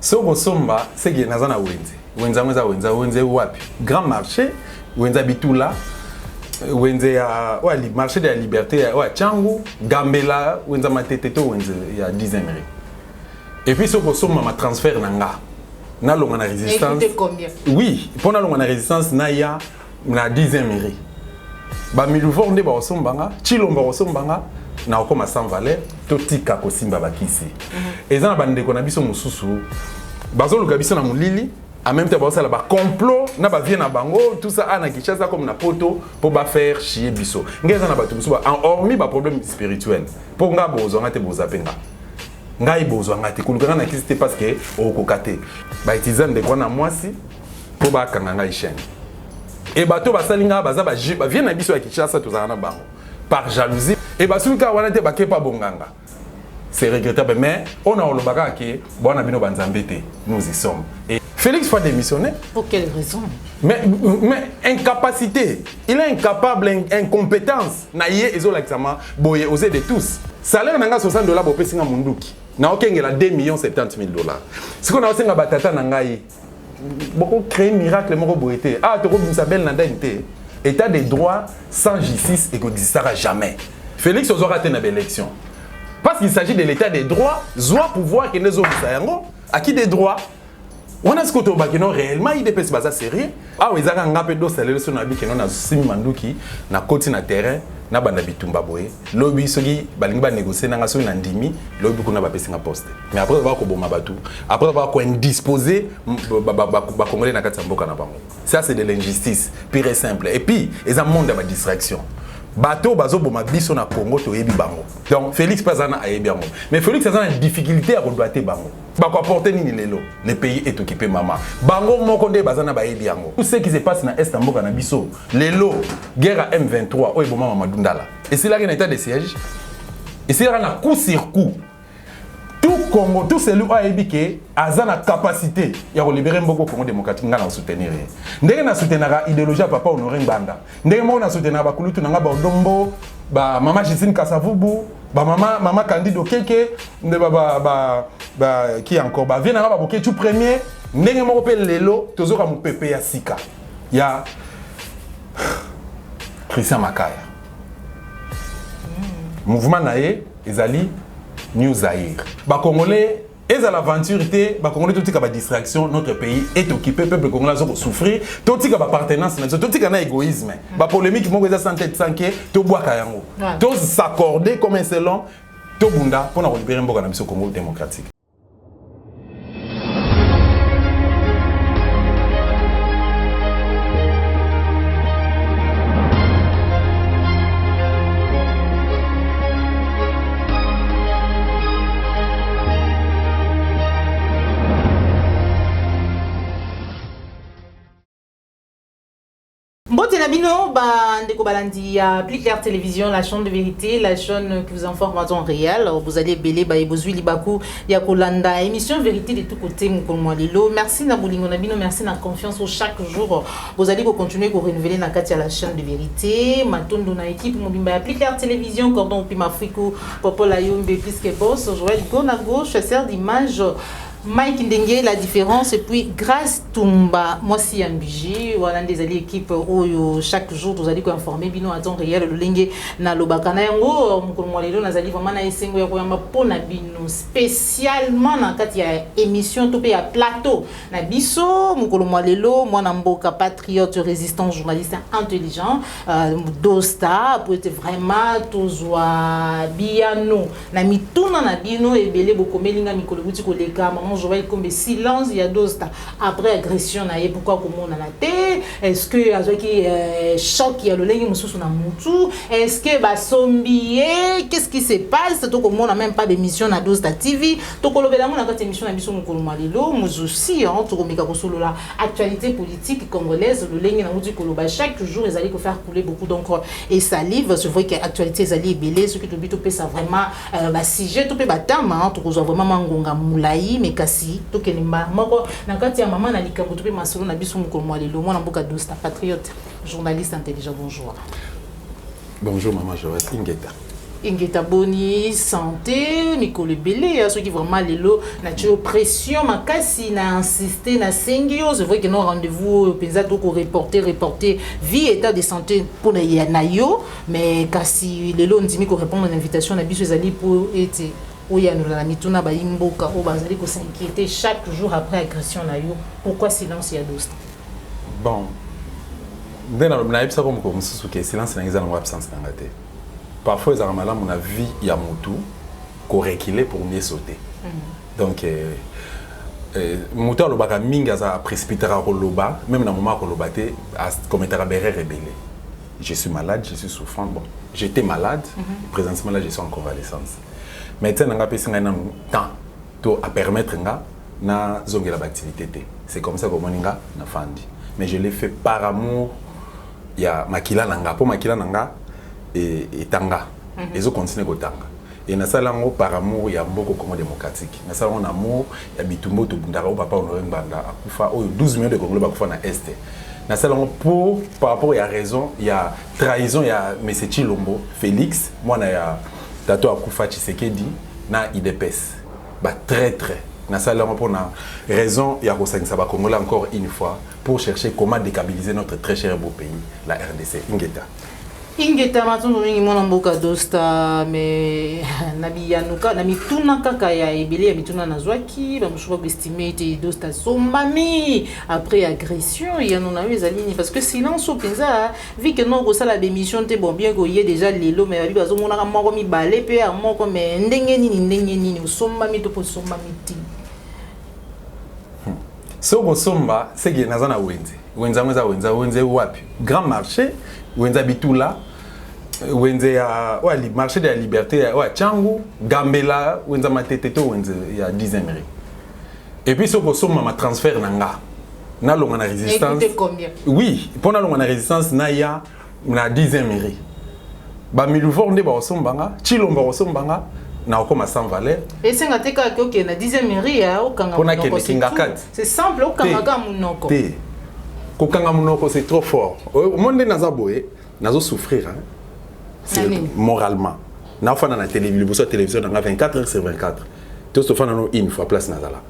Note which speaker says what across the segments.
Speaker 1: Soko somba seki nazana wenze wapi grand marché wenza bitula wenze ya wali marché de la liberté wa Tchangu Gambela wenza mateteto wenze ya 10e. Et puis soko somba ma transfert nanga na longa na résistance.
Speaker 2: Et combien?
Speaker 1: Oui, pendant longa na résistance na ya na 10e. Ba milouvo nde ba sombanga chilomba sombanga na okoma sans valeur totika ko simba bakisi eza na bandeko na biso mususu bazo luka biso na mulili en même temps bazo la ba complot na ba vie na bango tout ça ana Kinshasa comme na poto pour ba faire chier biso ngeza na batu biso ba hormis ba problème spirituel pour nga bozo ngate boza penga ngai bozo ngate kuluka na kisi parce que okokate ba itizan de kwa na mwasi pour ba kanga ngai chaîne et bato basalinga baza ba vie na biso ya Kinshasa tozana na bango par jalousie. Et bah celui qui a été baqué par Bonganga, c'est regrettable, mais on a olobaka que bon abino banzambete, nous y sommes. Et Félix faut démissionner.
Speaker 2: Pour quelle raison?
Speaker 1: Mais incapacité, il est incapable, incompétence. Naïe ezo l'examen, boye osé de tous. Salaire nanga $60 pour pesinga munduki. Na okengela 2,70 $. Ce qu'on a aussi nga batata nangai. Beaucoup créer miracle moko boyete. Ah to ko bisabel na dente. État des droits sans justice et n'existera jamais. Félix aura raté une élection. Parce qu'il s'agit de l'état des droits, soit pouvoir que les hommes à qui des droits. On a ce côté qui non réellement il dépêche pas ça sérieux. Ah oui, ça a un peu d'eau salée sur nabi qui non a simi manduki na côté na terrain na banda bitumba boye. Lobby sogi balingi ba négocier na ngaso na ndimi, lobby kuna ba pesi nga poste. Mais après va ko boma batu, après va ko indisposer ba congolais na kati mboka na bango. Ça c'est de l'injustice pure et simple. Et puis ils ont monde ba distraction. Bateau bazo boma biso na Congo to yebi bango. Donc Félix Pazana a yebi bango. Mais Félix a une difficulté à redoiter bango. Ba ko apporter ni lelo. Le pays est occupé maman. Bango moko nde bazana ba yebi bango. Tout ce qui se passe na est mboka na biso. Lelo guerre à M23 oyo boma Mamadou Ndala. Et c'est là qu'il y a un état de siège. Et c'est là na coup sur coup. Tout Congo, tout celui qui a ébiqué, a la capacité de libérer le Congo démocratique à soutenir. Nous avons soutenu l'idéologie de Papa Honoré Mbanda. Nous avons soutenu Bakulutu Nanga Badombo, Maman Gisine Kassavubu, Maman Candido Keke, qui encore Viens à Baboké tout premier. Nous avons fait l'élo, toujours à mon pépé à Sika. Il y a Christian Makaya. Mouvement Naé, Ezali. New Zaïre. Ba Congolais, et à l'aventure, ba Congolais tout tika ba distraction, notre pays est occupé, peuple congolais va souffrir, tout tika ba appartenance, tout tika na égoïsme. Ba polémique mo za santé sanké, to bois kayango. Tous s'accorder comme un seul homme, to bunda pour na libérer mboka na biso Congo démocratique.
Speaker 2: Nabino, Ndeko Balandi, Plus Clair Télévision, la chaîne de vérité, la chaîne qui vous informe en temps réel. Vous allez belé, Bozui, Libaku, Yakolanda, émission vérité de tous côtés, Moukolmoalilo. Merci Naboulingo Nabino, merci na confiance chaque jour. Vous allez continuer à renouveler na Katia la chaîne de vérité. Matondo na équipe, Mobimba, Plus Clair Télévision, Cordon Pimafrico, Popola Yombe, plus que boss, Joël Gonago, chasseur d'images. Mike Ndenge, la différence, et puis Grâce Tumba, moi si Ambiji, voilà des alliés équipes où chaque jour vous allez informer bino à temps réel le lingue na lobakana yango mukolmoalelo nazali vraiment na esengo ya koyamba pona bino spécialement na kati ya émission topé ya plateau na biso mukolmoalelo mwana mboka patriote résistant journaliste intelligent Dosta pour être vraiment tozwa biano na mituna na bino ebele bokomelinga mikolobuti koleka maman je vois comme silence il y a Dosta après agression naie pourquoi comme on a la tête est-ce que avec choc il y a le lingue mususu na mutu est-ce que ba sombié qu'est-ce qui se passe tout comme on n'a même pas d'émission na Dosta TV to kolobela mon na cette émission na biso mukolmalilo mususi hein to komeka kosolo la actualité politique congolaise le lingue na mutu koloba chaque jour ils allaient faire couler beaucoup d'encre et salive c'est vrai que actualité ils allaient belé ce qui to bito ça vraiment ba sujet to pe batama hein to ko vraiment mangonga mulai mais kasi to kelimba moko na kati ya mama na likambo to pe masolo na biso mukolmalilo mwana mboka Dosta patriote journaliste intelligent bonjour.
Speaker 1: Bonjour maman Joël Ingeta.
Speaker 2: Ingeta Boni, santé, Nicole Belé, ceux qui vraiment les lots, nature pression, ma casse, n'a insisté, n'a singio, c'est vrai que nos rendez-vous, pensato qu'on reporter, vie, état de santé pour les yanayo, mais kasi les lots, on dit qu'on répond à l'invitation, on a bis ali pour être, où il y a nous la mituna ba imboka, où bazali qu'on s'inquiéter chaque jour après agression nayo, pourquoi silence y a d'autres?
Speaker 1: Bon, dès la naïve ça comme que silence n'a pas absence dans la tête. Parfois, ils ont mal à mon avis, il y a Moutou, qu'on reculait pour mieux sauter. Donc, Moutou a le minga a précipité à Roloba, même dans le moment où Roloba était, commettre un béret rebelle. Je suis malade, je suis souffrant. Bon, j'étais malade, présentement là, je suis en convalescence. Mais tu sais, on a temps à permettre na zonge la activité. C'est comme ça que mon inga na fandi. Mais je l'ai fait par amour. Il y a Makila Nanga, pour Makila Nanga. Et tanga ils ont continué à tanga et na sala ngo par amour ya mboko Congo démocratique na sala ngo amour ya bitumbo to bundara papa honoré Mbanda akufa o 12 millions de Congolais bakufa na est na sala ngo pour par rapport ya raison ya trahison ya monsieur Chilombo Félix mwana ya tato akufa Tshisekedi na IDPS ba traître na sala ngo pour na raison ya kosangisa ba Congolais encore une fois pour chercher comment déstabiliser notre très cher beau pays la RDC ingeta
Speaker 2: Ingeta matundu mingi mwana mboka dosta mais nabi yanuka na mituna kaka ya ebele ya mituna nazwaki ba musuba estimate dosta sombami après agression ya nona ezalini parce que silence openza vu que non kosala bémission te bon bien ko yé déjà lelo mais babi bazomona ka moko mi balé pe ya moko mais ndenge nini sombami to po sombami ti
Speaker 1: so somba c'est que nazana wenze wapi grand marché wenza bitula wenze ya marché de la liberté ya Tchangu Gambela wenza mateteto wenze ya 10e rue et puis ce que somma ma transfert nanga na longa na résistance
Speaker 2: combien
Speaker 1: oui pendant longa na résistance na ya na 10e rue ba miloufor nde ba sombanga Chilomba osombanga na okoma sans valeur
Speaker 2: et c'est ngate ka ke na 10e rue ya okanga c'est simple okanga munoko
Speaker 1: kokanga munoko c'est trop fort au monde nazaboé nazo souffrir hein moralement na fa na télévision boso télévision na 24 heures sur 24 tout ce fa na une fois place nazala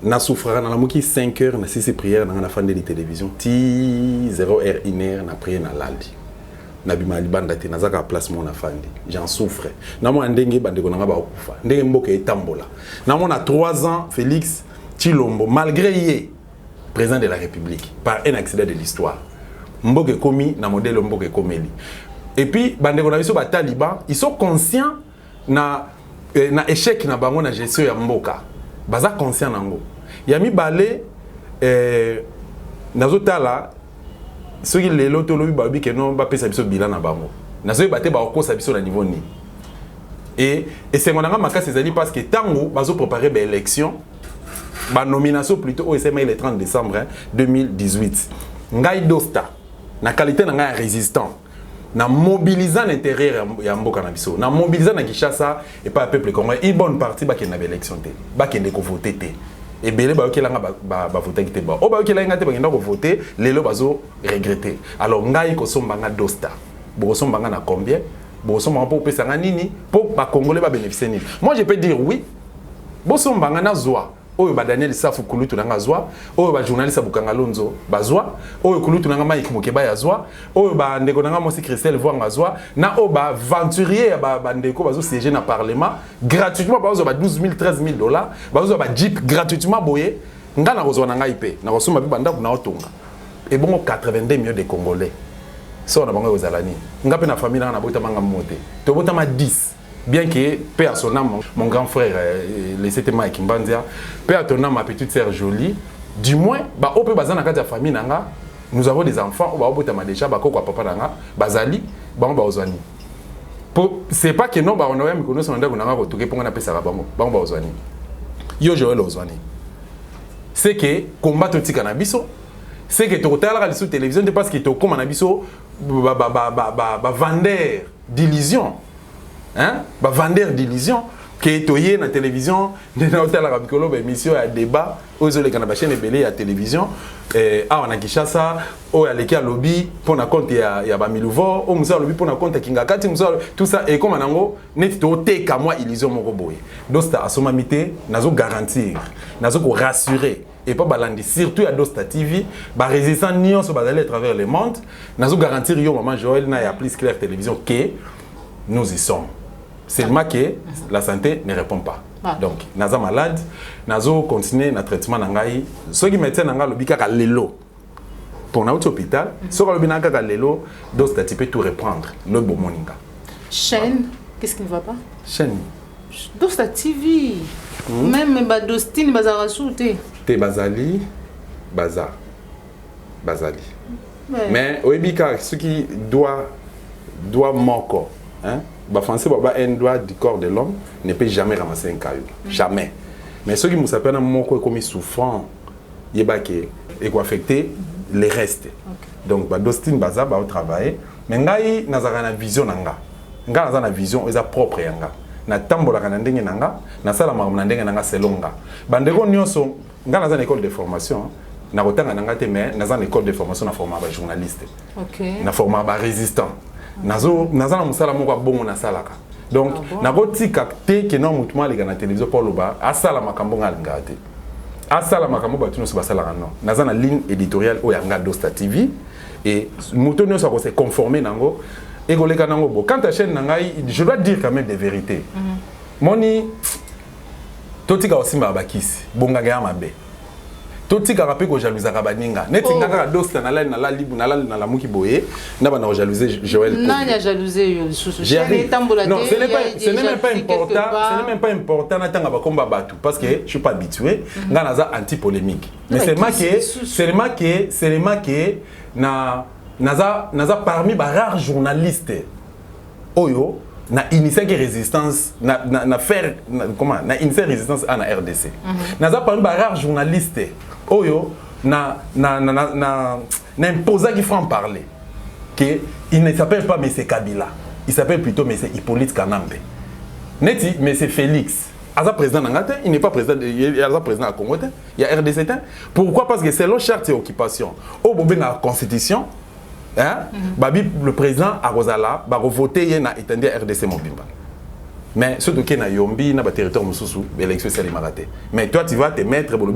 Speaker 1: na souffrir na moki 5 heures na 6 prières na fa de télévision ti 0 heure 1 heure na prière na laldi na bima libanda te nazaka place mon afandi j'en souffre na mo ndenge bandeko na ba okufa ndenge mboka etambola na mo na 3 ans Félix Chilombo malgré yé président de la République par un accident de l'histoire. Mboke komi na modèle Mboke komeli. Et puis bandeko na biso ba taliban, ils sont conscients na échec na bango na gestion ya mboka. Baza conscient nango. Ya mi balé nazotala ceux qui lelo to lobi babi ke non ba pesa biso bilan na bango. Nazo baté ba okosa biso na niveau ni. Et c'est mon anga makasi ezali parce que tango bazo préparer ba élection ba nomination plutôt au SMA le 30 décembre 2018. Ngai dosta na qualité na ngai résistant na mobilisant l'intérieur ya mboka na biso na mobilisant na Kinshasa et pas peuple congolais une bonne partie ba kena élection te ba kende ko voter te et belé ba okelanga ba voter te ba o ba okelanga te ba kenda ko voter lelo bazo regretter alors ngai ko sombanga dosta bo sombanga na combien bo sombanga pour pesa nini pour ba congolais ba bénéficier nini moi je peux dire oui bo sombanga na zoa oyo ba Daniel Safu kulutu nanga zwa oyo ba journaliste Bukanga Lonzo bazwa oyo kulutu nanga Mike Mokeba ya zwa oyo ba ndeko nanga Mosi Christelle Voanga zwa na oyo ba aventurier ba ndeko bazo siéger na parlement gratuitement bazo ba 12 000 13 000 dollars bazo ba jeep gratuitement boye nga na kozwa nanga IP na kosoma bi banda na otonga et bon 82 millions de Congolais so na bango ozalani nga pe na famille na bota manga mote to bota ma 10 bien que, paix à son âme, mon grand frère, laissé Mike Mbandia, paix à ton âme, ma petite sœur Jolie, du moins, bah, au peu bazan na la famille nanga, nous avons des enfants, au bas au déjà, bah, quoi papa nanga, bazali, bah, on va aux amis. C'est pas que non, bah, on a même connu son endroit, on a retourné pour qu'on appelle ça, bah, on va aux amis. Yo, Joël aux amis. C'est que, combat tout cannabis, c'est que tu as sur télévision, parce que tu as comme cannabis, bah, vendeur d'illusion. Hein? Ba vendeur d'illusion que toyé na télévision na hôtel la bikolo ba émission ya débat aux les kana chaîne belé ya télévision a na Kinshasa o ya leki ya lobby pour na compte ya ba milouvo o musa lobby pour na compte kingakati musa tout ça et comme nango net to te ka moi illusion moko boye dosta asoma mité nazo garantir nazo ko rassurer et pas balandi surtout à Dosta TV ba résistant nyonso bazali à travers le monde nazo garantir yo maman Joël na ya plus clair télévision que nous y sommes. Seulement que la santé ne répond pas. Donc, naza malade, nazo continuer na traitement nangai. Ceux qui médecin nanga lobi kaka lelo. Pour na hôpital, ceux qui lobi kaka lelo, Dosta tu peux tout reprendre. Le bon moninga.
Speaker 2: Chaîne, qu'est-ce qui ne va pas?
Speaker 1: Chaîne.
Speaker 2: Dosta TV. Même ba Dostine bazara souté.
Speaker 1: Te bazali, bazar. Bazali. Mais oebika ce qui doit manquer. Hein? Bah, français, un doigt du corps de l'homme ne peut jamais ramasser un caillou. Jamais. Mais ceux qui nous appellent un comme souffrant, il y a qui affecter les restes. Donc, Dostine Baza va travailler. Mais ngai nazaka na vision nanga. Nga naza na vision eza propre yanga. Na tambola kana ndenge nanga, na sala makambo na ndenge nanga selonga. Bandeko nyonso nga naza na école de formation. Na kotanga nanga te mais naza na école de formation na forma ba journaliste. OK. Na forma ba résistant. Nazo na musala moko bongo na salaka. Donc na botika te ke no mutuma le na télévision pour loba asala makambo ngalinga te. Asala makambo batu no so basala non. Naza na ligne éditoriale o yanga Dosta TV et muto no so ko se conformer nango et goleka nango bo. Quand ta chaîne nangai, je dois dire quand même des vérités. Moni totika osimba bakisi bonga ga mabe. Totika rappé ko jalousa kabaninga neti ngaka Dosta na la libu na la muki boye na ba na jalouser Joël.
Speaker 2: Non, il y a jalousé sous ce
Speaker 1: non, ce n'est même pas important, ce n'est même pas important na tanga ba komba batu parce que je suis pas habitué nga naza anti polémique. Mais c'est remarqué na naza parmi ba rares journalistes oyo na initié résistance na faire comment na initié résistance à la RDC. Naza parmi ba rares journalistes oyo na imposa qui faut en parler que il ne s'appelle pas M. Kabila, il s'appelle plutôt M. Hippolyte Kanambe. Neti M. Félix Aza président d'Angate, il n'est pas président, il est président à Congo, il y a RDC. Pourquoi? Parce que c'est leur charte et occupation. Au bout de la constitution, hein, le président a voté na étendue RDC Mobimba. Mais ce qui est na Yombi, na territoire Moussoussou, l'élection c'est les marathés. Mais toi tu vas te mettre pour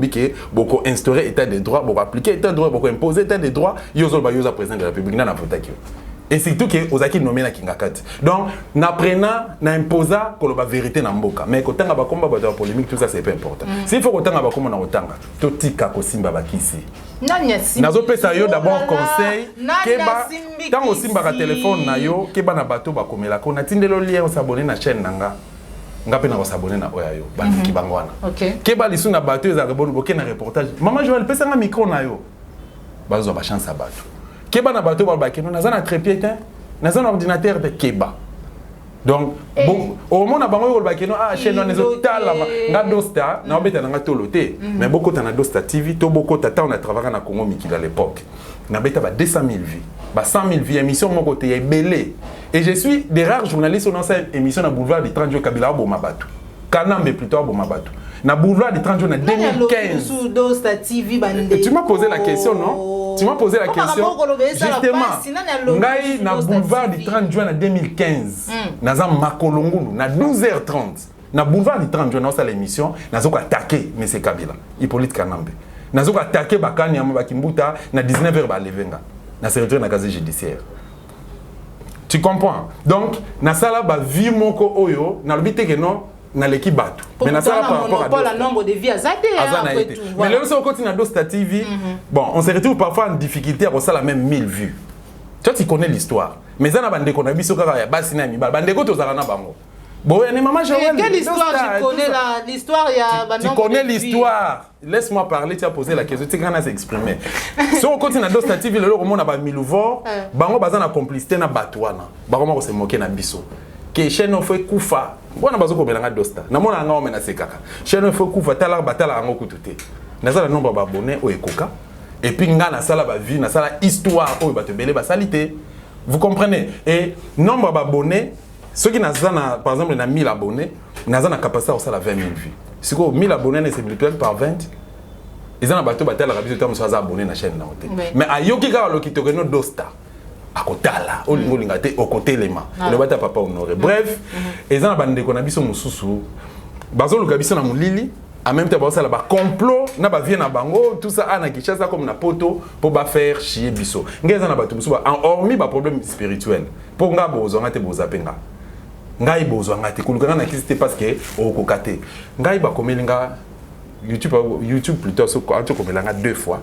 Speaker 1: beaucoup instaurer état de droit, beaucoup appliquer état de droit, beaucoup imposer état de droit, yozol ba yoza président de la République na voté. Et c'est tout que Ozaki nommé na Kingakati. Donc n'apprenant, n'imposa que la vérité na mboka. Mais quand on a combat de la polémique, tout ça c'est pas important. S'il faut qu'on a combat na otanga, tout tika ko simba bakisi. Nazo pesa yo d'abord conseil keba tant au simba ka téléphone na yo keba na bato ba komela ko na tindelo lien s'abonner na chaîne nanga. Ngape na s'abonner na oya yo bandiki bangwana. Keba lisu na bato za rebonu boke na reportage. Maman Joël pesa na micro na yo. Bazo ba chance à bato. Keba na bateau balbakeno naza na trépied naza na ordinateur de Keba. Donc bon au moment na bango balbakeno chaîne na nezo tala nga Dosta na obeta na toloté mais beaucoup na Dosta TV to beaucoup tata on a travaillé na Congo Mikili à l'époque na beta ba 200 000 vues ba 100 000 vues émission mon côté ya belé et je suis des rares journalistes dans cette émission na boulevard du 30 jours Kabila bo mabatu Kanambe plutôt bo mabatu na boulevard du 30 jours na 2015
Speaker 2: sous Dosta TV bandé.
Speaker 1: Tu m'as posé la question non? Tu m'as posé la question. Justement, ngai na boulevard du 30 juin en 2015. Naza makolongulu na 12h30. Na boulevard du 30 juin dans cette émission, nazoko attaquer M. Kabila, Hippolyte Kanambe. Nazoko attaquer Bakani Bakimbuta na 19h ba levenga. Na serviteur na casier judiciaire. Tu comprends? Donc, na sala ba vie moko oyo, na lobité que non na l'équipe batu.
Speaker 2: Mais na ça par rapport à nombre de vies azade après tout.
Speaker 1: Mais le on continue à Dosta TV. Bon, on se retrouve parfois en difficulté à ça la même 1000 vues. Tu connais l'histoire. Mais ça na bande ko na biso kaka ya basi na mi bande ko to zala na bango. Bon, et maman Joël.
Speaker 2: Quelle histoire tu connais l'histoire ya
Speaker 1: tu connais l'histoire. Laisse-moi parler, tu as posé la question, tu as exprimé. Si on continue à Dosta TV, le monde a ba milouvo, bango bazana complicité na batwana. Bango se moquer na biso. Que chaîne fait kufa bona bazoko belanga Dosta na mona nga omena sekaka chaîne fait kufa tala batala ngo kutute na sala nombre ba abonnés o ekoka et puis nga na sala ba vie na sala histoire o ba te belé ba salité vous comprenez et nombre ba abonnés ceux qui na par exemple na 1000 abonnés naza na capacité à la 20 000 vues. Si vous 1000 abonnés, c'est multiplié par 20. Ils ont un bateau batel la rabis de abonnés na chaîne na hotel. Mais à yoki ka lo ki to no dosta. À côté là, au linga te au côté lema. Le bata papa honoré. Bref, ils ont bande ko na biso mususu. Bazo lo kabiso na mulili. En même temps, ça là complot, na ba vient na bango, tout ça ana Kinshasa comme na poto pour ba faire chier biso. Ngeza na batu mususu en hormis ba problème spirituel. Pour nga bozo ngate boza penga. Ngai bozo ngate kulukanga na kisite parce que o kokate. Ngai ba komelinga YouTube plutôt so ko ato komelanga 2 fois.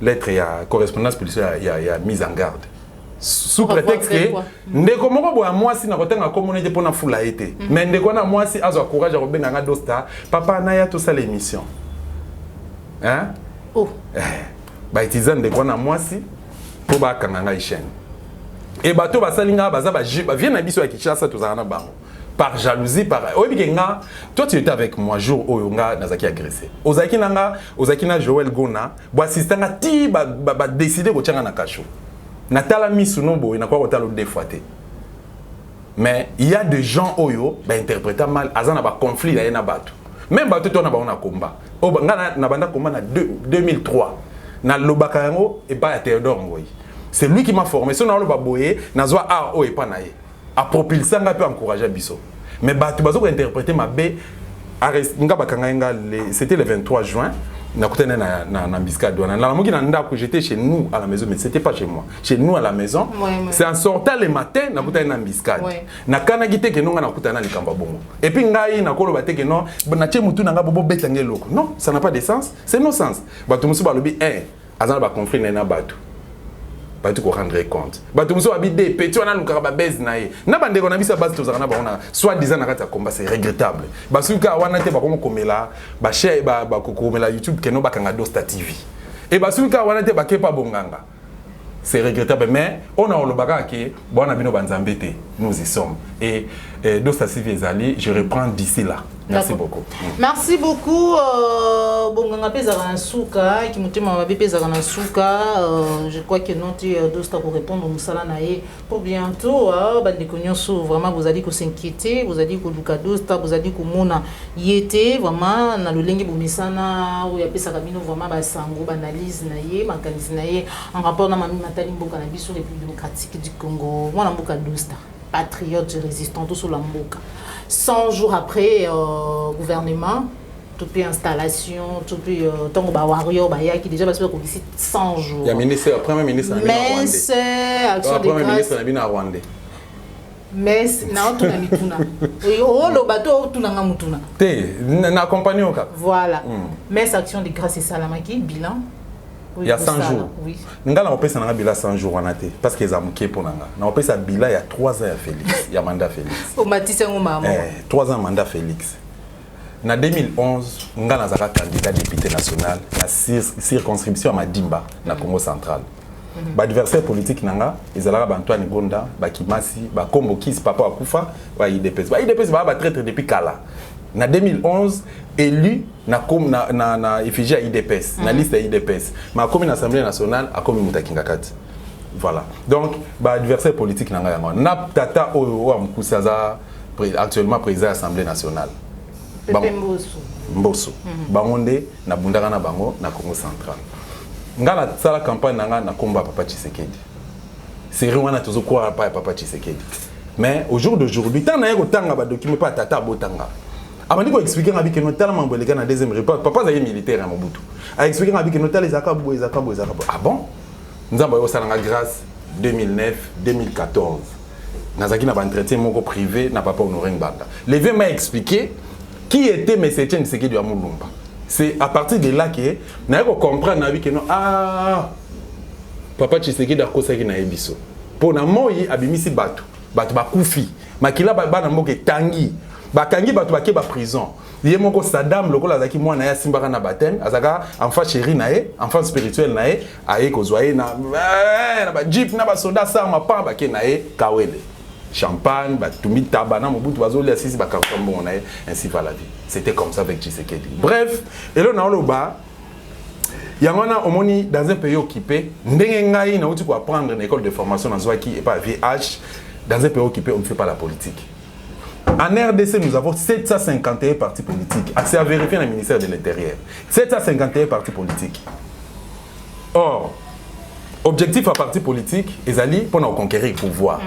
Speaker 1: Lettre ya correspondance policière ya mise en garde. Sous prétexte que ndeko moko boya mwasi na kotenga communauté pona fula été mais ndeko na mwasi azo courage ko benga dosta papa na ya to ça l'émission hein oh ba itizan ndeko na mwasi po ba kanga chaîne et bato ba salinga baza ba vient na biso ya Kinshasa to zana bango par jalousie par obikenga toi tu étais avec moi jour oyonga nazaki agressé ozaki na Joël Gona bo assistanga ti ba décider ko tchanga na kasho Natala Misunobo, il n'a pas autant de fois. Mais il y a des gens oyo, interprétant mal, azan a conflit là na batu. Même batu to na ba on a combat. O banga na banda combat na 2003. Na Lobakayango et pas Théodore Ngoyi. C'est lui qui m'a formé. Si on a le baboye, na zwa a o et pas naé. A propulser nga peut encourager biso. Mais batu bazo ko interpréter ma bé nga bakanga nga c'était le 23 juin. Na Mbiscade. J'étais chez nous à la maison, mais c'était pas chez moi. Chez nous à la maison, c'est en sortant le matin, na Mbiscade. Na kanagite que non na kutana le kambabongo. Et puis ngai na kolo bate que non, na che mutu na nga bobo betange loko. Non, ça n'a pas de sens. C'est non sens. Batu musu balobi azana ba conflit na batu. Batu ko rendre compte. Batu musu abide petit wana luka ba base na ye. Na bande ko na bisa base to zakana ba ona soit disant na kata combat c'est regrettable. Basuka wana te ba komo komela ba share ba kokomela YouTube keno ba kanga Dosta TV. Et basuka wana te ba kepa bonganga. C'est regrettable mais on a le baga que bon na bino banzambete nous y sommes et Dosta TV ezali je reprends d'ici là. Merci beaucoup.
Speaker 2: Merci beaucoup. Bonganga pezaka na suka, qui mutema mabe pezaka na suka. Je crois que non tu Dosta pour répondre au musala na ye pour bientôt. Bande konyoso vraiment vous allez s'inquiéter, vous allez ko luka Dosta, vous allez ko mona yete vraiment na lolenge bomisana ou ya pesaka bino vraiment ba sango analyse na ye, makanisi na ye en rapport na mami matali mboka na biso République démocratique du Congo. Mwana mboka Dosta, patriote résistant tout sur la mboka. 100 jours après gouvernement, tout puis installation, tout puis tant que warrior qui déjà parce que 100 jours. Il y a
Speaker 1: ministre premier ministre
Speaker 2: mais c'est action de grâce.
Speaker 1: Premier ministre na Rwanda.
Speaker 2: Mais non tout na mituna. Oh le bateau tout na mutuna.
Speaker 1: Té na accompagner au cap.
Speaker 2: Voilà. Mais c'est action de grâce c'est salamaki bilan.
Speaker 1: Il y a 100 jours. Oui. Ngala on peut ça na bila 100 jours en até parce qu'ils ont muké pour nanga. Na on peut ça bila il y a 3 ans à Félix, il y a mandat Félix.
Speaker 2: Au matisse au maman.
Speaker 1: 3 ans mandat Félix. Na 2011, ngala zaka candidat député national na circonscription à Madimba na Congo central. Ba adversaire politique nanga, ezalaka ba Antoine Gonda, ba Kimasi, ba Kombo Kis papa akufa, ba IDPS. Ba IDPS ba traître depuis kala. Na 2011 élu na effigie à IDPS na liste à IDPS ma commune assemblée nationale a commis mutakingakati voilà donc ba adversaire politique nanga yango na tata o amkusaza actuellement président de l'Assemblée nationale Mbosso bangonde na bundaka na bango na Congo central ngala sala campagne nanga na komba papa Tshisekedi c'est wana tozo quoi papa Tshisekedi mais au jour d'aujourd'hui tant na yeko tanga ba document pas tata botanga avant de expliquer à que notre talent dans la deuxième réponse, papa est militaire à Mobutu. A expliqué à que notre talent est ah bon? Nous avons eu ça grâce 2009, 2014. Nous avons eu un entretien privé, n'a pas honoré une bande. Le vieux m'a expliqué qui était M. Tshisekedi du Amoulumba. C'est à partir de là que nous avons compris que papa Tshisekedi a causé qu'il y a un biso. Pour nous, il y a un bimisi batu, batu bakufi, makila bana moke tangi. Bakangi batu bake ba prison. Yé moko Saddam lokola zaki mwana ya simbaka na baptême, azaka enfant chéri nae, enfant spirituel nae, aye kozwaye na ba jeep na ba soda sa ma pa bake nae kawele. Champagne, ba tumi tabana Mobutu bazoli assisi ba kakombo nae, ainsi va la vie. C'était comme ça avec Tshisekedi. Bref, et là na loba yangona omoni dans un pays occupé, ndenge ngai na uti ko apprendre une école de formation na Zwaki et pas VH, dans un pays occupé on ne fait pas la politique. En RDC, nous avons 751 partis politiques. C'est à vérifier dans le ministère de l'Intérieur. 751 partis politiques. Or, objectif à parti politique, ils allaient pour nous conquérir le pouvoir.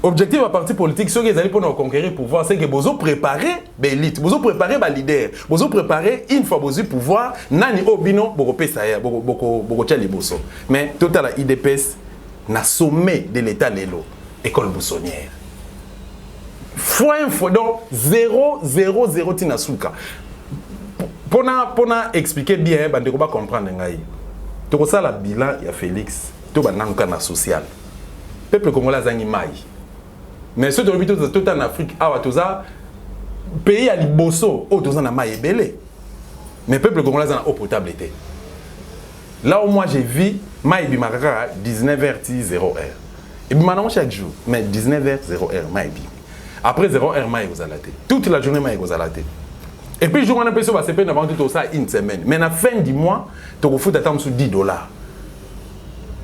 Speaker 1: Objectif à parti politique, ceux qui allaient pour nous conquérir le pouvoir, c'est que vous préparez l'élite, vous préparez les leaders, vous préparez une fois vous pouvoir, nani obino, vous repérez ça, mais total IDPS, na sommet de l'État l'élo, école boussonnière. Fois donc 0,00 tinasuka. Pour expliquer bien, on va comprendre. Tout ça, le bilan, il y a Félix, tout le social. Le peuple congolais a un maï. Mais ceux qui ont tout en Afrique, le pays a liboso, tout en maï est belé. Mais le peuple congolais a eau potable. Là où moi j'ai vu, maï bimakaka à 19h0h. Et puis maintenant chaque jour, mais 19h0h maï bim. Après 0h maï vous allez. Toute la journée maï vous allez. Et puis, je vous rappelle que ça va avant tout ça une semaine. Mais à la fin du mois, tu vas foutre sur $10.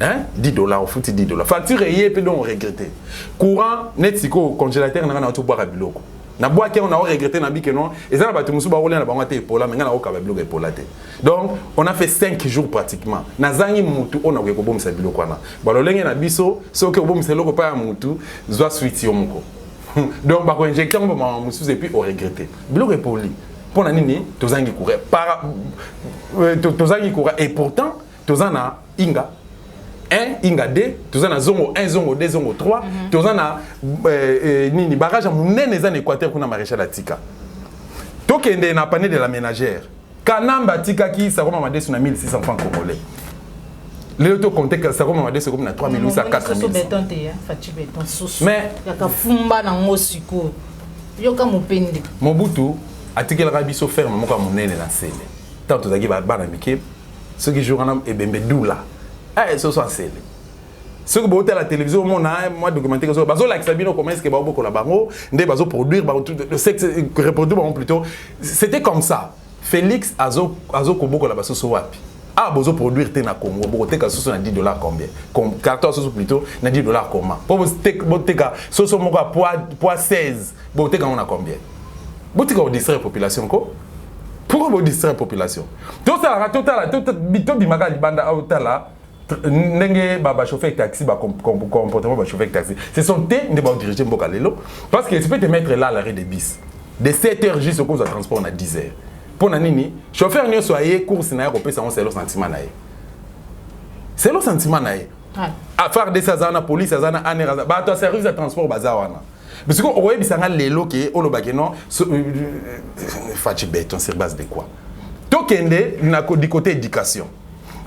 Speaker 1: Hein? $10, on fout $10. Facture et puis on regrette. Courant, net siko congélateur, on a tout boire à biloko. Na bois qui on a regretté na bi que non. Et ça va tout musu ba rouler na bango te pola, mais ngana oka ba biloko epolate. Donc, on a fait 5 jours pratiquement. Na zangi mutu on a ko bomisa biloko na. Ba lo lenge na biso, so ke bomisa loko pa mutu, zwa suite yo moko. Donc, ba ko injecter on ba musu et puis on regrette. Biloko epoli. Pour nini tozangi courir tozangi courir et pourtant tozana inga 1 inga 2 tozana zongo 1 zongo 2 zongo 3 tozana nini barrage munene za Équateur kuna maréchal atika tokende na pané de la ménagère kanamba tika ki ça comme madesu na 1600 francs congolais le to compter que ça comme madesu comme na 3800 4000 mais
Speaker 2: yaka fumba na ngosiko yoka mupende
Speaker 1: Mobutu atikela rabiso ferme moko monene na sele tant tozaki bana mike ceux qui jouent en ebembe doula ce soit sele ceux qui botent la télévision mona moi documentaire que bazo like sabino comment est-ce que ba boko la bango ndé bazo produire le sexe reproduire plutôt c'était comme ça Félix azo koboko la baso so wapi bozo produire te na Congo bote ka soso na $10 combien comme 14 soso plutôt na $10 comment pour bote ka soso moko poids 16 bote ka on a combien. Vous avez distraire la population. Pourquoi vous distraire la population? Tout ça, tout bimaga libanda autala, n'engé baba chauffeur taxi, comportement chauffeur taxi. Ce sont tes ne pas diriger Mbokalelo parce que tu peux te mettre là à l'arrêt des bis. De 7h jusqu'au cours de transport on a 10h. Pour nani, chauffeur ne soyez course na européen c'est le sentiment nae. C'est le sentiment nae. À faire des sazana police sazana aneraza, bah toi service de transport bazawana. Parce que on voit bisanga lelo ke olobake non fachi béton sur base de quoi tokende na du côté éducation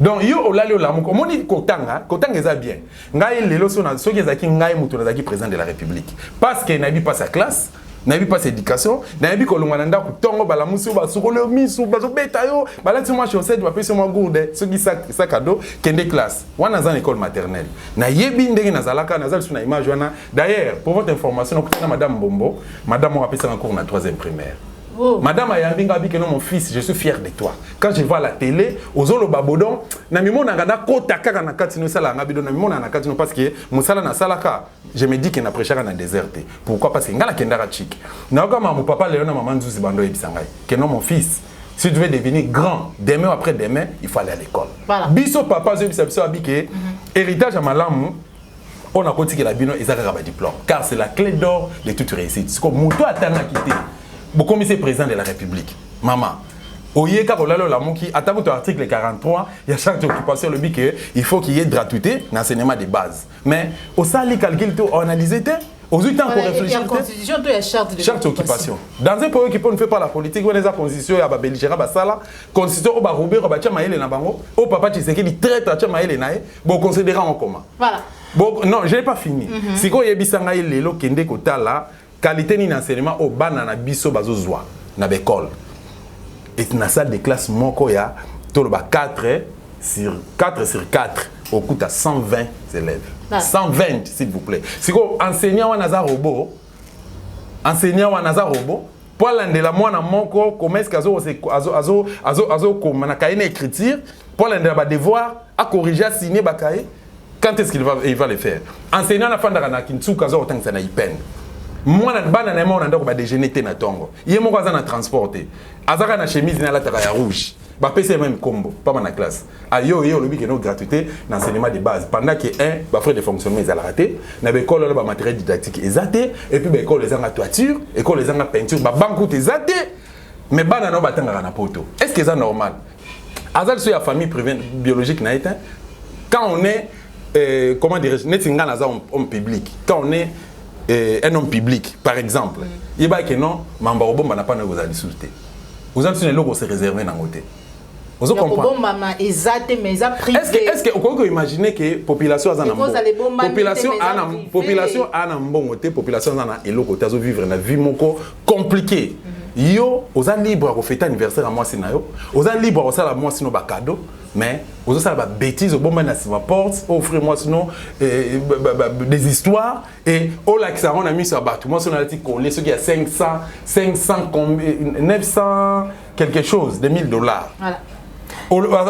Speaker 1: donc yo olali olamuko moni kotanga eza bien ngai lelo so na soki ezaki ngai mutu nazaki président de la République parce que nabi pas sa classe nabi pas éducation nabi ko longwana ndako tongo bala musu ba sukolo misu bazo beta yo balati moi chaussette ba pese moi gourde soki sa cadeau kende classe wana za école maternelle na yebi ndenge nazalaka nazali suna image wana d'ailleurs pour votre information okutana madame Bombo madame on appelle ça encore na 3e primaire. Oh. Madame Ayambinga dit que non mon fils je suis fier de toi. Quand je vois la télé ozolo babodon na mimo na ngada kota kaka na katino sala ngabido na mimo na katino parce que musala na salaka je me dis que na prêchera na déserté. Pourquoi parce que ngala kendara chic. Na kama mon papa Léon na maman Nzuzi bando ebisangai que non mon fils si tu veux devenir grand demain après demain il faut aller à l'école. Voilà. Biso papa zo biso abike héritage à malamu on a continué la bino ezaka ba diplôme car c'est la clé d'or de toute réussite. C'est comme muto atanga quitté. Beaucoup de président de la République. Maman, oye ka kolalo la monki atabo to article 43, il y a chaque occupation le but que il faut qu'il y ait gratuité d'enseignement de base. Mais au sali calcul to analyser te, aux temps pour réfléchir.
Speaker 2: La constitution to la charte
Speaker 1: d'occupation. Dans un pays qui ne fait pas la politique, on a la constitution ya ba belgera ba sala, constitution ba Robert ba chama ele na bango, au papa Tshisekedi traite à chama ele nae, bon considérer en commun. Voilà. Bon non, je n'ai pas fini. Si ko yebisanga lelo kende kotala qualité ni enseignement au bana na biso bazozwa na l'école et na salle de classe moko ya toloba 4 sur 4 au coût à 120 élèves. 120 s'il vous plaît. Si ko enseignant wa naza robot pour l'andela mwana moko comment est-ce azo comme na kaine écriture pour l'andela ba devoir à corriger à signer ba kaye quand est-ce qu'il va le faire enseignant na fandaka na kintsuka zo otangisa na ipen moi na bana na moi on ndako ba déjeuner te na tongo yé moko aza na transporter azaka na chemise na la taka ya rouge ba pese même combo pas na classe ayo yo lobi que no gratuité na enseignement de base pendant que ba frais de fonctionnement ils a raté na ba école ba matériel didactique exacté et puis ba école les anga toiture école les anga peinture ba banque exacté mais bana no batanga na poto est-ce que c'est normal azal sur la famille privée biologique na été quand on est comment dire netinga na za homme public quand on est un homme public par exemple il va que non mamba robomba na pas na vous allez souter vous allez sur les logos se réserver na côté vous comprenez est-ce que vous pouvez imaginer que population a population a mbongo te population a eloko te azo vivre na vie moko compliqué yo aux libre à fêter anniversaire à moi sinayo aux libre à ça la moi sino ba cadeau mais aux ça ba bêtise au bon man à porte offrez-moi sinon des histoires et au lac ça on a mis sur bateau moi on a dit qu'on ceux qui a 500 900 quelque chose de $1000 voilà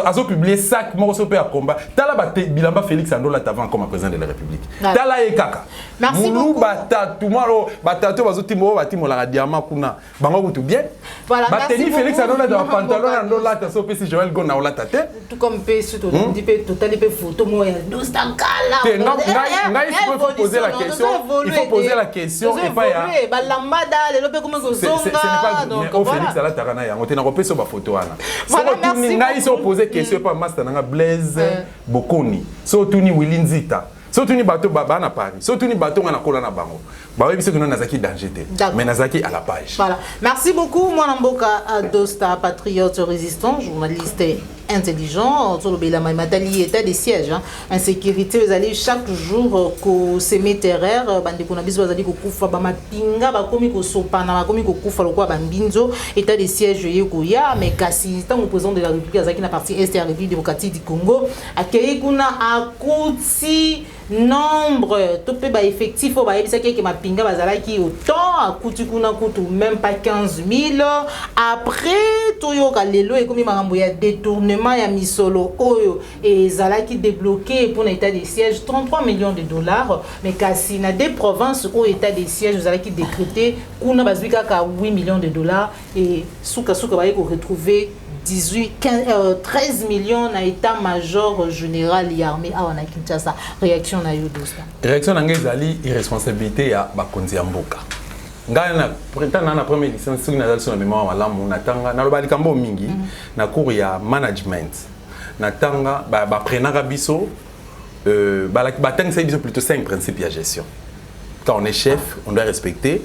Speaker 1: azo publié sac morceau pe à combat tala ba bilamba Félix Andola t'avant comme président de la République tala e kaka
Speaker 2: merci beaucoup
Speaker 1: batatu maro batatu bazo timo batimo la diamant kuna bango tout bien
Speaker 2: voilà
Speaker 1: merci Félix Andola dans pantalon Andola ta so pe si Joël Gona ola tate
Speaker 2: tout comme pe surtout dit pe total pe photo moi dostakala
Speaker 1: ngai il faut poser la question il faut poser la question et pas ya
Speaker 2: ba lambada le pe comme zonga
Speaker 1: donc au Félix ala takana ya ngote na ko pe so ba photo ana voilà merci si poser question pas master nanga Blaise Bokoni so tuni Wilinzita so tuni bateau baba na Paris so tuni bateau na kola na bango ba oui que nazaki danger mais nazaki à la page
Speaker 2: voilà merci beaucoup moi Mboka Dosta patriote résistant journaliste intelligent sur le matali état des sièges insécurité vous allez chaque jour ko semer terreur bande ko na biso bazali ko kufa ba mapinga ba komi ko sopana ba komi ko kufa lokwa ba mbinzo état des sièges yeko ya mais kasi tant au président de la République azaki na partie est de la République démocratique du Congo akei kuna akuti nombre topé ba effectif ba yebisa ke mapinga bazalaki autant akuti kuna kutu même pas 15 000 après toyoka lelo ekomi makambo ya détournement ya misolo oyo et zalaki débloqué pour l'état des sièges 33 millions de $, mais kasi na des provinces au état des sièges zalaki décrété kuna bazwika ka 8 millions de $, et souka ba ko retrouver 13 millions na état-major général et armée à wana Kinshasa. Réaction na yo Dosta.
Speaker 1: Réaction na ngezali irresponsabilité ya bakonzi ya mboka. Ngana printemps na première licence sur na sur na mémoire malamu na tanga na loba likambo mingi na cours ya management. Na tanga ba prenaka biso ba tanga c'est plutôt 5 principes de gestion. Quand on est chef, on doit respecter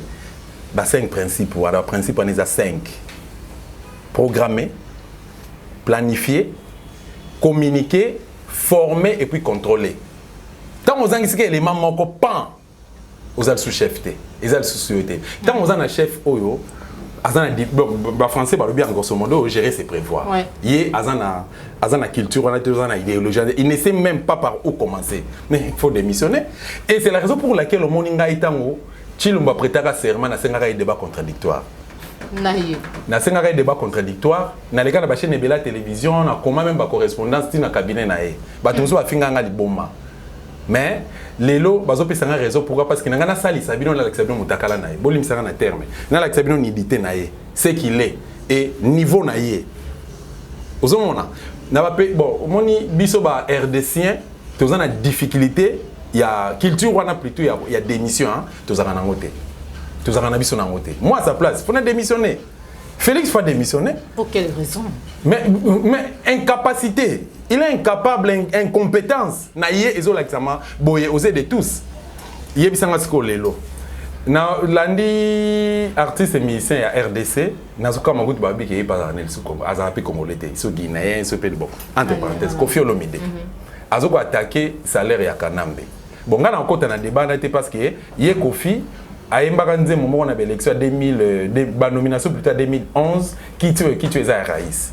Speaker 1: 5 principes. Voilà, principe on est à 5. Programmer, planifier, communiquer, former et puis contrôler. Tant on a un élément manquant pas aux sous-chefs, ils ont sous-société. Tant on a un chef oyo, les Français parlent bien grosso modo gérer ses prévoirs. Il y a une culture, une idéologie. Il ne sait même pas par où commencer. Mais il faut démissionner. Et c'est la raison pour laquelle le monde est tango, Chilumba prêtera serment à un débat contradictoire. Na senga débat contradictoire na leka na ba chaîne Bela télévision na comment même ba correspondance na cabinet na e ba tunzo ba finga nga liboma mais lelo bazo pesa nga raison pourquoi parce que na na sali sabino na sabino mutakala na e bolim sanga na terme na la sabino nidité na e c'est qu'il est et niveau na ye ozomona na ba bon moni biso ba RDCien tozana difficulté il y a culture wana plutôt il y a démission tozana na ngote. Moi à sa place, il faut démissionner. Félix faut démissionner.
Speaker 2: Pour quelle raison?
Speaker 1: Mais incapacité. Il est incapable, incompétence. Naïe et l'examen, boye osé de tous. Il est bien lelo. Na lundi artiste et musicien à RDC, na zuka magout babi qui est pas en el suko, azapi congolais, so guinéen, so pe bon. Entre parenthèses, Kofi Olomide. Azoko attaquer salaire ya Kanambe. Bon, ngana encore na débat parce que yé Kofi à Mbaranze moment on avait l'élection 2000 nomination plutôt 2011 qui tu es à Raïs.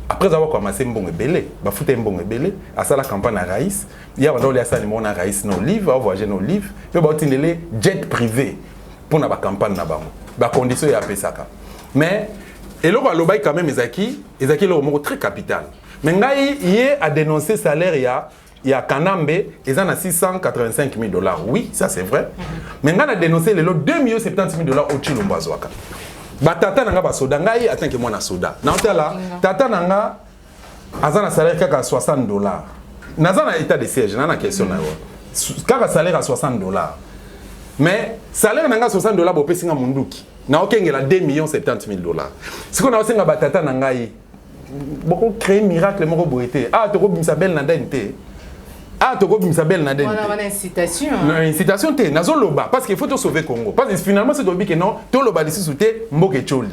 Speaker 1: Après avoir commencé mbongo belé, ba fouté mbongo belé à ça la campagne à Raïs, il y a dans les asani mon à Raïs nos livres, à voyager nos livres, puis ba tinele jet privé pour na ba campagne na bango. Ba condition ya pesaka. Mais et là ba quand même Ezaki le mot très capital. Mais ngai yé a dénoncé salaire ya il y a Kanambe, ils ont 685 000 $. Oui, ça c'est vrai. Mais on a dénoncé les lots 2 70 000 $ au Chilombo Zwaka. Tata nanga ba soda ngai attends que moi na soda. Na là, tata nanga azana salaire kaka 60 $. Nazana état de siège, na question na yo. Kaka salaire à 60 $. Mais salaire nanga 60 $ bo pesinga munduki. Na okengela 2 70 000 $. Si qu'on a aussi nga batata nangai beaucoup créer miracle moko boité. Ah to ko bimisa belle na dente. Ah to ko bimisa belle na dente.
Speaker 2: On a une incitation.
Speaker 1: Non, incitation te nazo loba parce qu'il faut te sauver Congo. Parce que finalement c'est dobi que non, to loba d'ici souté mboke choli.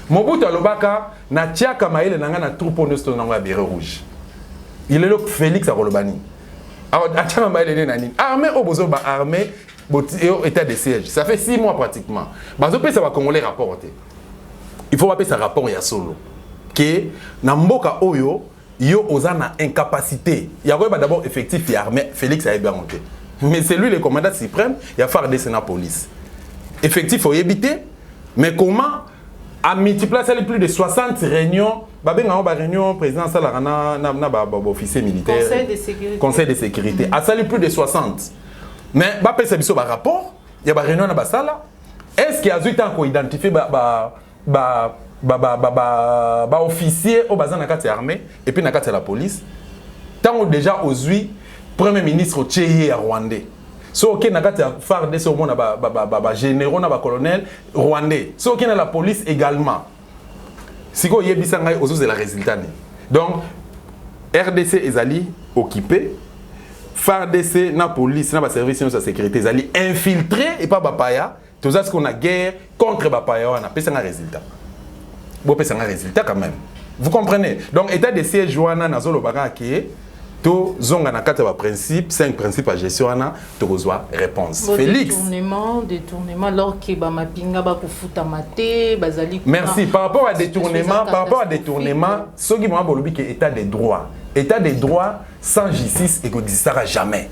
Speaker 1: Mobutu alobaka na tiaka maele nanga na troupeau nesto nanga béré rouge. Il est le Félix Arolobani. Alors tiaka maele nani. Armée obozo ba armée état de siège. Ça fait 6 mois pratiquement. Bazo pe ça va congolais rapporter. Il faut appeler ça rapport ya solo. Que na mboka oyo yo ozana incapacité. Il y a d'abord effectif et armée Félix a bien monté. Mais c'est lui le commandant suprême, il y a phare de Sénat police. Effectif faut éviter, mais comment à multiplier plus de 60 réunions, babenga ba réunion président Salarana na officier militaire. Conseil de sécurité. A sali plus de 60. Mais ba pesa biso ba rapport, il y a ba réunion na ba sala. Est-ce qu'il y a eu temps qu'on identifie officier au bazan na kati armée et puis na kati la police tant déjà aujourd'hui premier ministre Tchéyé à Rwandais so ok na kati phare de ce monde ba généraux na ba colonel rwandais so ok na la police également siko yebisa ngai ozo la résultat donc RDC ezali occupé FARDC na police na ba service de sécurité ezali infiltré et pas bapaya tout ça ce qu'on a guerre contre bapaya on a pesa un résultat. Bon, c'est un résultat quand même. Vous comprenez? Donc, état de siège, Joana, Nazolo Baraki, tout zonga na kata principe, 5 principes à gestion, tu reçois réponse.
Speaker 2: Bon,
Speaker 1: Félix.
Speaker 2: Détournement, alors que ma pinga ba kufuta mate, bazali.
Speaker 1: Merci. Par rapport à détournement, ce qui m'a dit que état de droit. État de droit sans justice et que n'existera jamais.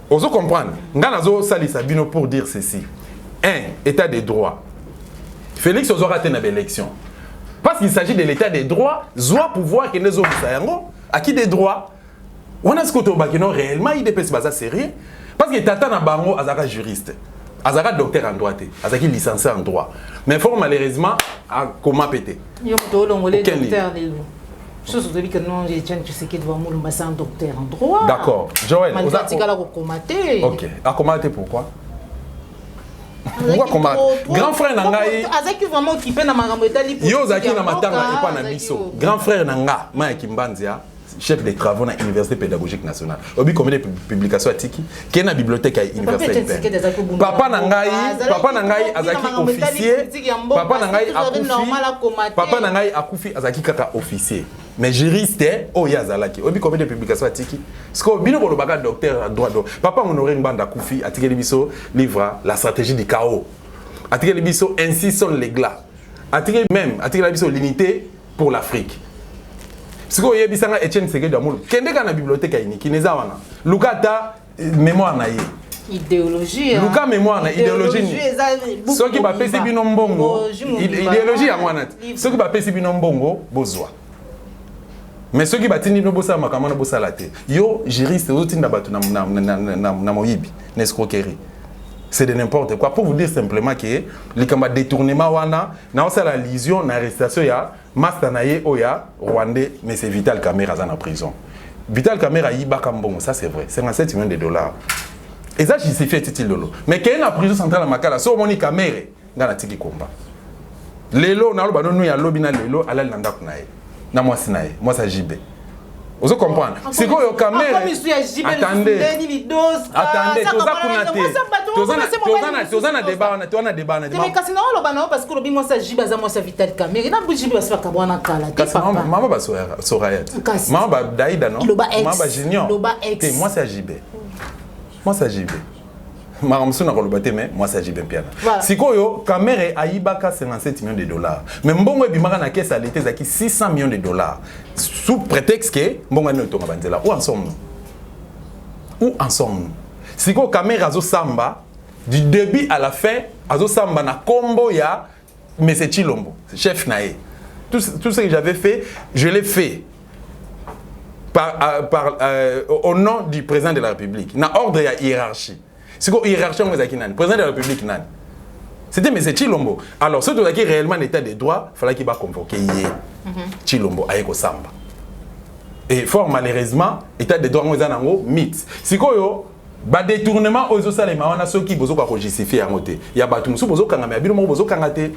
Speaker 1: Vous comprenez? Nganazo Sali Sabino pour dire ceci. 1. État de droit. Félix aura raté une élection. Parce qu'il s'agit de l'état des droits, soit pouvoir que nous avons à qui des droits. On a ce que nous réellement, il dépêche pas sérieux. Parce que Tata Nabango, Azaka juriste, Azaka docteur en droit, Azaka licencié en droit. Mais il faut malheureusement comment péter.
Speaker 2: Il y a docteur chose de que non, tu sais qu'il doit mourir un docteur en droit.
Speaker 1: D'accord. Joël,
Speaker 2: vous avez
Speaker 1: OK. À commenter pourquoi? Pourquoi comment grand frère nangai
Speaker 2: azaki vraiment occupé na makambo etali
Speaker 1: yo zaki na matanga et pas na biso grand frère nanga ma Kimbanzia chef des travaux na université pédagogique nationale obi combien de publications atiki qui na bibliothèque à université papa nangai azaki officier papa nangai akufi azaki kaka officier mais juriste oh yazalaki obi combien de publications atiki parce que bino ko lobaka docteur en droit papa honoré Mbanda Koufi atiki biso livre la stratégie du chaos atiki biso ainsi sont les glas atiki biso l'unité pour l'Afrique. Si vous avez Etienne Tshisekedi Amulu, kende kana bibliothèque ini kineza wana. Lukata mémoire na ye.
Speaker 2: Idéologie.
Speaker 1: Luka mémoire na idéologie ni. Ceux qui ba pesi bino mbongo, idéologie ya wana. Ceux qui ba pesi bino mbongo bozwa. Mais ceux qui batini no bosa makamana bosala te. Yo juriste otinda batu na moyibi, n'escroquerie. C'est de n'importe quoi. Pour vous dire simplement que les combats détournement wana, na la lésion, na arrestation ya Mastanaye Oya, Rwandais, mais c'est Vital Kamera en prison. Vital Kamera y bakambon, ça c'est vrai, 57 millions de $. Et ça j'y sais fait titil lolo. Mais qu'il y a une prison centrale à Makala, so moni Kamera dans la tiki combat. Lelo na lo banon ya lobina lelo alal nanda kunaye. Na moi sinaye, moi ça JB. Vous comprenez? C'est quoi le caméra? Attendez, débat.
Speaker 2: Mais quand c'est parce que le bimon ça JB moi ça Vital Kamera. Na bujibi basi bakabwana kala.
Speaker 1: Maman ba Soraya. Maman ba Daïda non? Maman ba Junior. Moi c'est JB. Moi c'est JB. Maramsu na kolobate mais moi c'est JB Piana. Sikoyo caméra aibaka 57 millions de $. Mais mbongo ebimaka na caisse à l'été zaki 600 millions de $. Sous prétexte que mbongo ne tonga banzela. Où en sommes-nous? Siko caméra azo samba du début à la fin azo samba na kombo ya Monsieur Chilombo, chef nae. Tout ce que j'avais fait, je l'ai fait. au nom du président de la République. Na ordre ya hiérarchie. C'est quoi hiérarchie on ezaki nani? Président de la République nani? C'était M. Chilombo. Alors, ceux qui réellement en état de droit, il fallait qu'il va convoquer Chilombo à Samba. Et fort malheureusement, l'état de droit on a un mythe. Si quoi ba détournement aux salema on a ceux qui besoin de justifier à monter. Il y a battu musu besoin kanga mais bilomo besoin kanga te.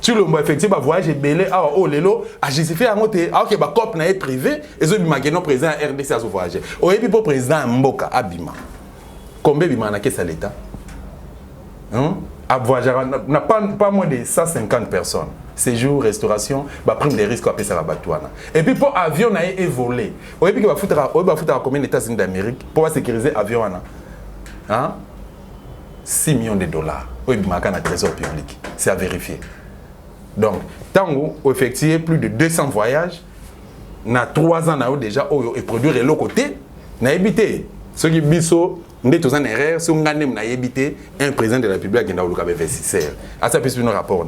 Speaker 1: Chilombo effectivement voyage belé ah oh lelo a justifier à monter. Ah OK ba cop na est privé et zo bimageno président RDC à voyager. O ebi pour président Mboka abima. Combien bima na kesa l'état? N'a pas moins de 150 personnes. Séjour, restauration, prime des risques à payer ça. Et puis pour avion et voler. Et puis il va foutre combien d'États-Unis d'Amérique pour sécuriser l'avion. 6 millions de dollars. Oui, il y a un trésor public. C'est à vérifier. Donc, tant qu'on effectue plus de 200 voyages, on a 3 ans déjà et produire de l'autre côté, on a évité. Ceux qui biso, on est tous en erreur, si on a évité un président de la République qui a eu investisseur. À ça, c'est un rapport.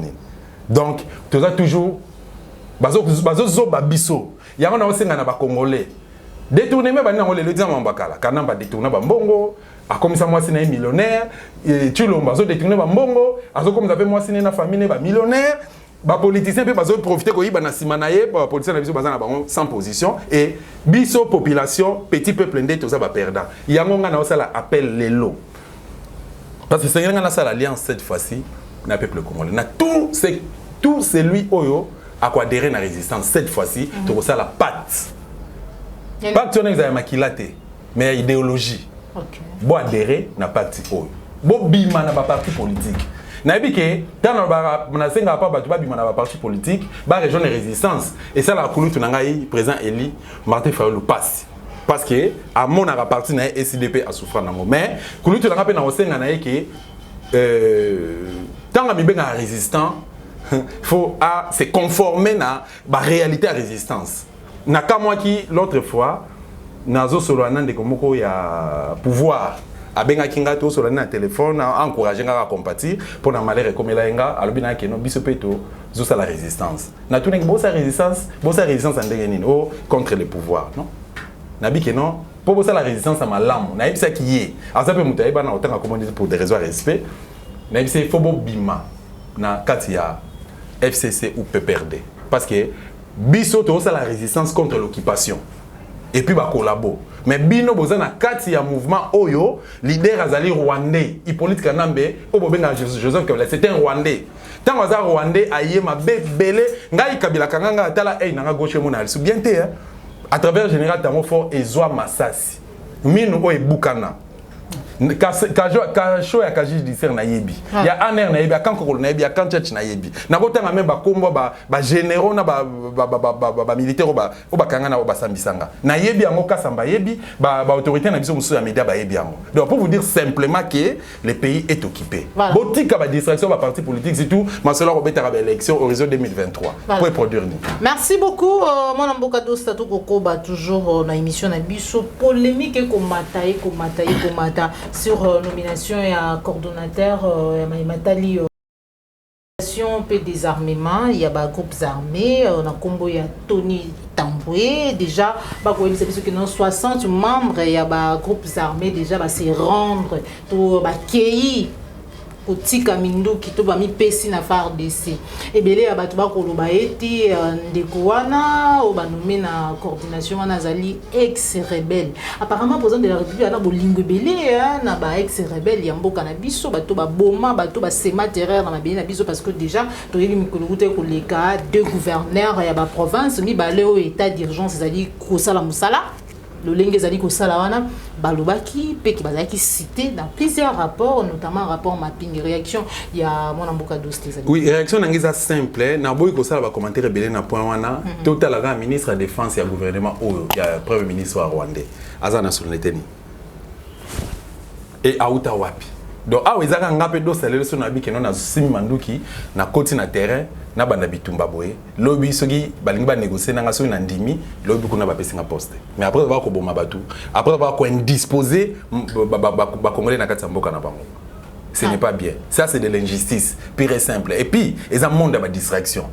Speaker 1: Donc, tout ça toujours, bazo biso. Il y a un aussi un Congolais. Détourner même le disant Mambakala, Kanamba détourner Bambongo, a comme ça moi c'est un millionnaire, tu l'as bazo détourner Bambongo, a comme ça fait moi c'est une famille millionnaire. Les politiciens peuvent profiter de la simanaye, les politiciens sont sans position et biso population, petit peuple indé, tout ça va perdre. Il y a un appel les lots. Parce que c'est l'alliance cette fois-ci, le peuple congolais. Tout celui qui a adhéré à la résistance cette fois-ci, tout ça la patte. Pas que tu as maquillate, mais idéologie. Bon adhérer n'a pas de bon bima n'a pas parti politique. Naibike, dans le parti politique, la région de résistance. Et ça, la couleur de président Eli, Martin Fayulu passe. Parce que, à mon parti, na SIDP a souffert. Mais, couleur de la tant que la résistant, il faut se conformer à la réalité de la résistance. Nakamwa qui, l'autre fois, nazo solo anande komoko ya pouvoir. Abenga kinga to sur le téléphone encourager à compatir pour na malheur comme la nga alobina ke no biso peto zo la résistance na tout nek bosa résistance andenge nini oh contre le pouvoir non na bi ke non pour bosa la résistance à malamu na ibisa ki ye asa pe muta eba na otanga communauté pour des raisons de respect na ibisa faut bo bima na katia FCC ou PPRD parce que biso to la résistance contre l'occupation et puis ba collabo. Mais bino bozana kati ya mouvement oyo leader azali rwandais Hippolyte Kanambe obobenga Joseph Kabila c'était un rwandais tant waza rwandais ayema bebele ngai Kabila kanganga atala nanga gauche mona sou bien te à travers général Tamofo ezwa Masasi minu o ebukana ka show ya kaji di ser na yebi ya aner na yebi kan kokolo na yebi kan church na yebi na botanga même ba kombo ba généraux na ba militaire ba kanga na ba sambisanga na yebi yango kasamba yebi ba autorité na biso musu ya média ba yebi yango donc pour vous dire simplement que le pays est occupé botika ba distraction ba parti politique c'est tout masolo robeta ba élection horizon 2023 pour produire ni.
Speaker 2: Merci beaucoup mon Mboka Dosta to kokoba toujours na émission na biso polémique et komata sur nomination et coordonnateur Matali P désarmement, il y a des groupes armés, on a combo il y a Tony Tamboué déjà c'est que 60 membres il y a des groupes armés déjà se rendre pour Kéi Tika Mindu qui to ba mi pesi na FARDC et belé ya batu ba koloba eti ndekuana o ba nommé na coordination wana zali ex rebelle apparemment président de la République ana bolingo belé na ba ex rebelle ya mboka na biso bato ba boma bato ba sema terreur na mabeli na biso parce que déjà to yeli mikolo te ko leka deux gouverneurs ya ba province mi ba leo état d'urgence zali ko sala musala le Lengezali Kosalawana, Balobaki, Peki Bazaki cité dans plusieurs rapports, notamment rapport mapping réaction. Il y a mon Mboka Dosta.
Speaker 1: Oui, réaction n'angisa simple. Naboy Kosala va commenter rebelle na point wana. Total la ministre de la défense et gouvernement ou il y a premier ministre rwandais. Azana souveraineté ni. Et Aouta wapi. Donc ah wezaka ngape do salele so na bi kenon na simi manduki na koti na terrain na banda bitumba boye lobi soki balingi ba négocier na ngaso na ndimi lobi kuna ba pesinga poste mais après va ko boma batu après va ko indisposer ba congolais na kati mboka na bango ce n'est pas bien ça c'est de l'injustice pure et simple et puis eza monde ba distraction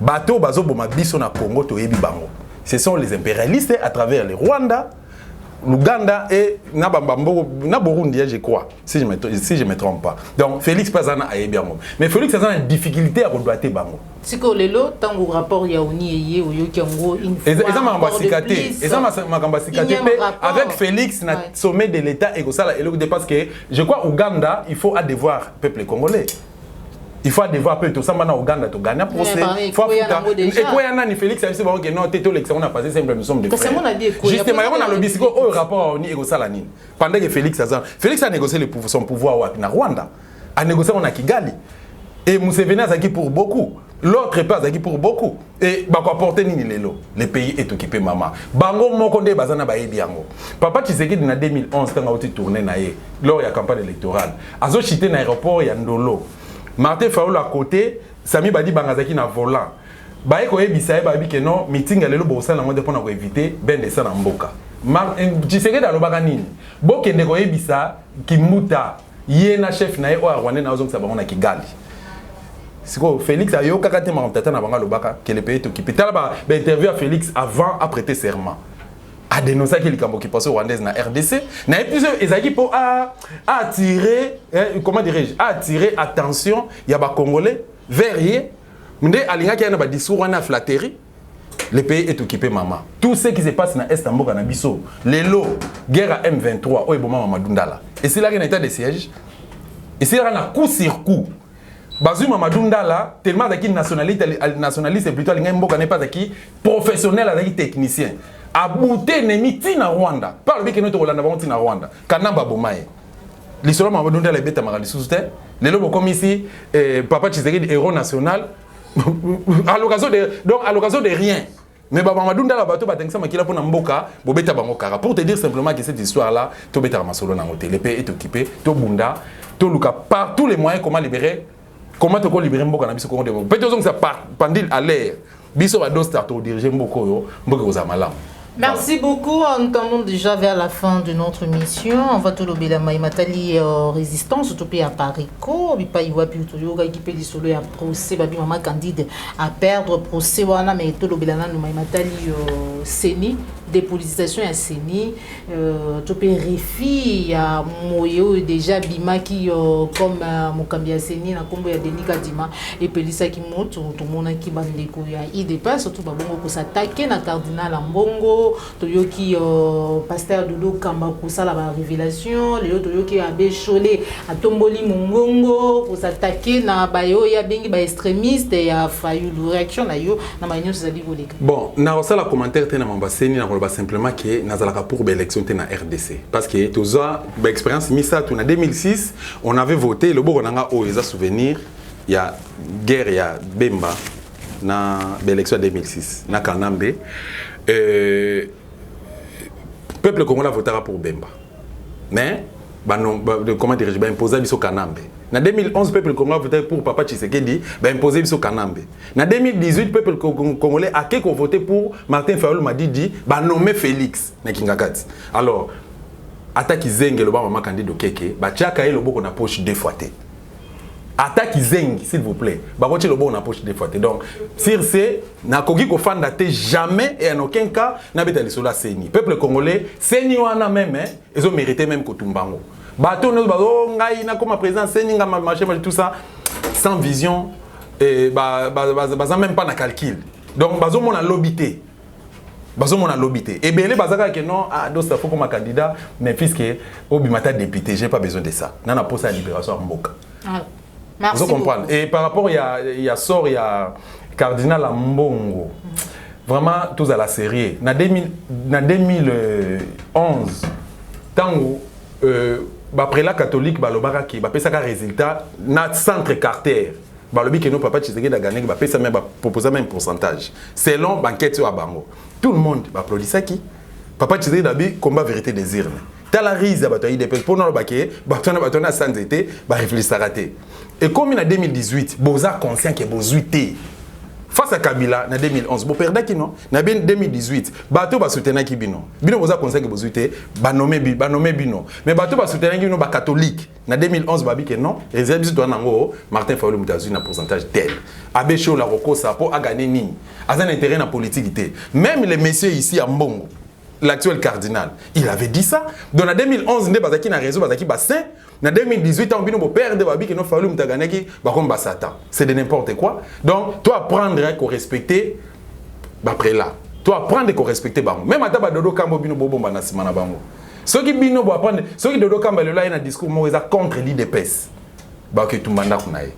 Speaker 1: bato bazo boma biso na Congo to yebi bango ce sont les impérialistes à travers le Rwanda, l'Ouganda et na Burundi, je crois, si je me trompe pas. Donc Félix Pazana a bien. Mais Félix Pazana a une difficulté à redoiter bango.
Speaker 2: Si que le lot tant au rapport ya oni ou yoki ngo une fois.
Speaker 1: Et ça m'a ambassadé. Et ça m'a ambassadé avec Félix na sommet de l'État et ça là parce que je crois Ouganda, il faut à devoir peuple congolais. Il faut devoir peu tout ça maintenant Ouganda to gagner procès. Il faut et quoi yana ni Félix a dit bon que non této l'élection on a passé simplement nous sommes des frères. Justement on a le bisco au rapport ni ego sala nini. Pendant que Félix a négocié son pouvoir na Rwanda, a négocié on a Kigali. Et Museveni a zaki pour beaucoup. L'autre pas zaki pour beaucoup. Et bah quoi porter nini lelo. Le pays est occupé maman. Bango mokonde bazana ba ebiango. Papa Tshisekedi na 2011 quand a été tourné na ye lors de la campagne électorale. Azo chité na aéroport ya Ndolo. Martin Fayulu à côté, Sami Badi Bangazaki na volant. Baye ko ebisa ba bi que non meeting lelo bo sala mo de pona ko éviter ben de ça na mboka. Tshisekedi alobaka nini? Bokende ko ebisa kimuta yena chef na ye o Rwanda na ozongisa bango na Kigali. Siko Félix a yo kaka te ma tata na banga lobaka que le pays est occupé. Tala ba interview à Félix avant à prêter serment. A dénoncé que les Cambo qui passent rwandaise na RDC na plusieurs ezaki pour attirer comment dirais-je attirer attention ya ba congolais vers yé minde alinga ki na ba discours na flatterie le pays est occupé maman tout ce qui se passe na est mboka na biso lelo guerre à M23 o eboma Mamadou Ndala et c'est là qu'il y a un état de siège et c'est là na coup sur coup Bazou Mamadou Ndala tellement d'acquis nationaliste plutôt alinga mboka n'est pas d'acquis professionnel avec technicien abouté nemiti na Rwanda par le que notre Rwanda va na Rwanda kanamba bomaye l'histoire Mamadou Ndala beta magali sous-te les lobos comme ici papa Tshisekedi héros national à l'occasion de rien mais Mamadou Ndala bato batengisa makila pona mboka bobeta bango kara pour te dire simplement que cette histoire là to beta masolo na ngote le pays est occupé to bunda to luka par tous les moyens comment libérer mboka na biso Congo de peut-être que ça pendant à l'air biso ba do start to diriger mboko yo mboka ko za malamu.
Speaker 2: Merci beaucoup. Nous tombons déjà vers la fin de notre mission. On va tout l'obéir à Maïmatali résistance, tout à Paris. Il pas y voir plus tout yoga qui peut dissoudre à procès. Babi maman candide à perdre procès. Wana mais tout l'obéir à Maïmatali Seni dépolitisation à Seni. Tout peut réfi à Moyo déjà bima qui comme Mokambia Seni na kombo ya Denis Kadima et Pelisa qui monte tout le monde qui bande ko ya il dépasse surtout babongo pour s'attaquer na cardinal Mbongo. Toyoki pasteur Dodo Kamba pour ça la révélation les autres Toyoki Abbé Cholé à Tomboli Mongongo pour s'attaquer na bayo ya bengi ba extrémiste ya Fayulu réaction na yo na manion ça dit voler
Speaker 1: bon na ça la commentaire te na mambaseni na koloba simplement que nazalaka pour l'élection te na RDC parce que toza ba expérience misa tout na 2006 on avait voté le boko nanga o eza souvenir il y a guerre ya Bemba na l'élection 2006 na Kanambe. Peuple congolais votera pour Bemba. Mais, comment dirais-je, imposer biso Kanambe. En 2011, peuple congolais votait pour Papa Tshisekedi, imposer biso Kanambe. En 2018, peuple congolais a voté pour Martin Fayulu Madidi, nommé Félix Nekingakati. Alors, attaque Zenge le maman candidat Keke, tchaka le boko na poche deux fois. Attaque Zeng, s'il vous plaît. Baboche le bon approche des fois. Donc, sur ce, n'a kogi ko fandate jamais et en aucun cas n'a beta les sola Seni. Peuple congolais, Seni wana même, ils ont mérité même Kotumbango. Bato nous bazo ngai na comme président Seni nga marché tout ça sans vision et baza même pas na calcul. Donc bazo mon a lobité. Bazo mon a lobité. Et belé bazaka que non ah donc ça faut comme candidat mais puisque obimata député, j'ai pas besoin de ça. Nana pour sa libération Mboka.
Speaker 2: Ah. Merci
Speaker 1: vous comprenez. Et par rapport, il y a Cardinal Mbongo. Vraiment, tous à la série. En 2011, tant après la catholique, il y a un résultat dans le centre Carter. Il y a papa Tshisekedi a gagné, il a proposé un pourcentage. Selon l'enquête sur Abango. Tout le monde applaudit ça qui Papa Tshisekedi a dit combat vérité des urnes. T'as la rise à bataille des pour nous le baquet, bâtonner à sans été, réfléchir à rater. Et comme en 2018, Boza conscient que Bozuité, face à Kabila en 2011 bo perda ki non na 2018 bato ba soutenir ki bino boza conseil que bo soutenir ba nommer bino mais bato ba soutenir ki bino ba catholique na 2011 ba bi que non réserve biso nango Martin Fayulu Mutazui na pourcentage tel abe show la roko ça pour a gagner nini azan intérêt na politique té même les messieurs ici à Mbongo l'actuel cardinal il avait dit ça donc en 2011 ndé bazaki na réseau bazaki ba saint. En 2018, on a perdu babi qui nous fallu mtaganaki ba comme Satan. C'est de n'importe quoi. Donc toi apprendre qu'on respecter après là. Toi apprendre qu'on respecter bango. Même ata ba dodo kambo bino bobo na simana bango. Ceux qui bino bo apprendre, ceux qui dodo kambo là il a un discours moza contre l'IDPS. Ba que tout mandat kunaye.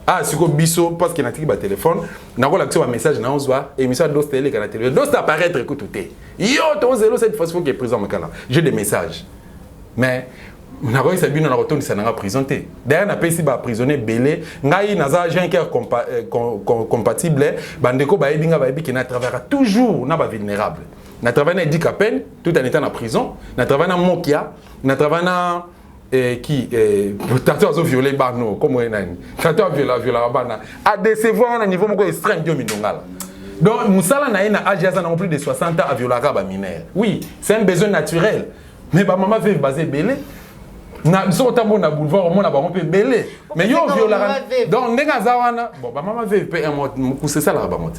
Speaker 1: Ah siko biso parce qu'il a tiki ba téléphone, na ko l'action un message na onzwa émission dos télé kana télé. Dos apparaître écoute tout. Yo ton zéro cette fois qu'il est présent makala. J'ai des messages. Mais na ko isa bino na ko tondisa na présenté d'ailleurs na pesi ba prisonnier belé ngai naza agent qui compatible bandeko ba ebinga ba ebi qui na travaillera toujours na ba vulnérable na travaille na Dikapen tout en étant en prison na travaille na Mokia na travaille na qui tato azo violer bano comme nani tato violer bana à décevoir na niveau moko extrême dio mindongala. Donc musala na ina âge ya na plus de 60 ans à violer ba mineur. Oui, c'est un besoin naturel. Mais ba maman veut baser belé na biso tambo na boulevard on a ba on peut belé mais yo viola donc ndenga zawana bon ba mama veut pe un c'est ça là ba mot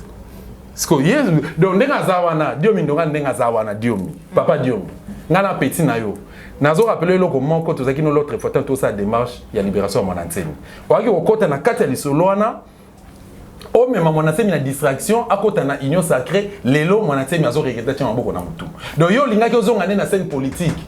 Speaker 1: sko yes donc ndenga zawana diomi ndonga ndenga zawana diomi papa diomi ngana petit na yo nazo rappeler loko moko tozaki no l'autre fois tant ça démarche ya libération ya mwanantseni waki okota na kati ya lisoloana o même mwanantseni na distraction akota na union sacrée lelo mwanantseni azo regreta tia maboko na mutu donc yo lingaki ozonga na scène politique.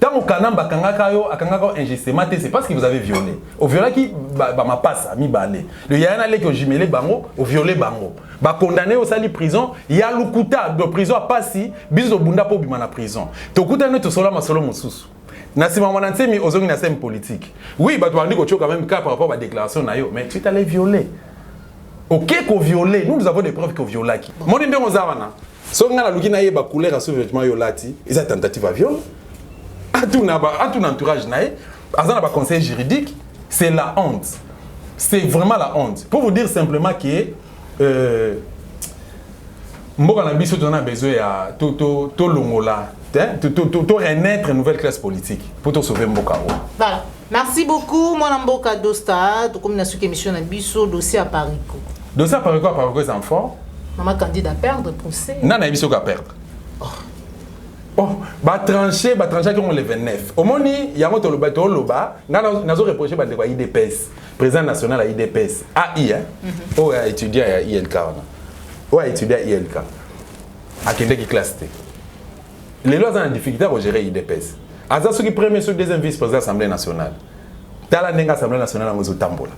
Speaker 1: Tant que Kanamba Kangakayo, Akangako injustement, c'est parce que vous avez violé. Au violé qui ma passe à mi balé. Le yana lek au jimélé bango, au violé bango. Ba condamné au sali prison, il y a l'ukuta de prison à passi, bis au bunda po bimana prison. Tokuta ne to sola ma solo mususu. Na sima mwananse mi ozongi na scène politique. Oui, bah tu as dit que tu as quand même cas par rapport à la déclaration nayo, mais tu es allé violer. OK qu'on violé, nous avons des preuves qu'on violé qui. Mon inde on zawana. So ngala lukina yeba couleur à sous-vêtement yo lati, ils a tentative à viol. À tout entourage naé, à un conseil juridique, c'est la honte. C'est vraiment la honte. Pour vous dire simplement que Mboka na biso on a besoin à tout longola, tout renaître une nouvelle classe politique pour tout sauver Mboka.
Speaker 2: Voilà. Merci beaucoup mon Mboka Dosta, tout comme na suki émission na biso dossier à Parico. Dossier à Parico c'est enfant. Maman candidat à perdre procès.
Speaker 1: Non, na biso ka perdre. Oh, ba trancher comme le 29. Au moni, il y a un autre loba, nazo reproché ba de IDPS, président national à IDPS, AI hein. Oh, a étudié à ILK. Oh, a étudié à ILK. À Kende qui classe T. Les lois ont une difficulté à gérer IDPS. Aza ceux qui premier ceux deuxième vice-président de l'Assemblée nationale. Tala nenga Assemblée nationale en zo tambola.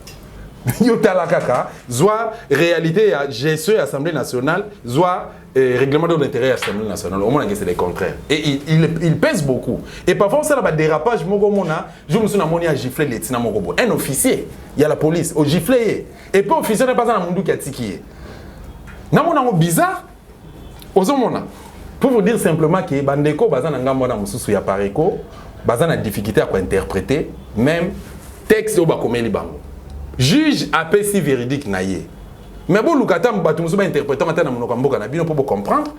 Speaker 1: Yo tala kaka, soit réalité à gestion de l'Assemblée nationale, soit règlement d'intérêt à l'Assemblée nationale. Au moins, c'est le contraire. Et il pèse beaucoup. Et parfois, ça a des dérapages. Je me suis dit à gifler les tina mogobo. Un officier, il y a la police, au gifler. Et pas officier, n'est pas un monde qui a tiqué. C'est bizarre. Pour vous dire simplement que Bandeko, Bazan Ngamona Moussou ya Pareko, Bazan a difficulté à interpréter, même texte au Bakomeli Bango. Juge appelle si véridique naïe. Mais bon, Lukata Mbatumusu va interpréter maintenant mon Kamboka na bino pour comprendre.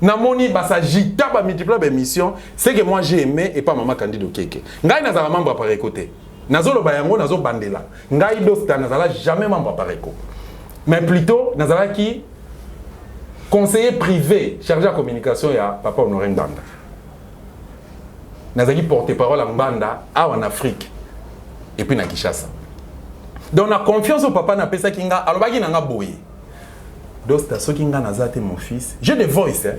Speaker 1: Namoni basagita ba multiplier ba mission, c'est que moi j'ai aimé et pas maman candidat Keke. Ngai nazala membre par côté. Nazolo bayango nazo bandela. Ngai dosta nazala jamais membre par éco. Mais plutôt nazala qui conseiller privé chargé de communication ya papa Honoré Ndanda. Nazaki porte-parole en Banda en Afrique et puis na Kinshasa. Donc on a confiance au papa na pesa kinga alobaki nanga boye. Donc c'est ce kinga nazate mon fils. J'ai des voices hein.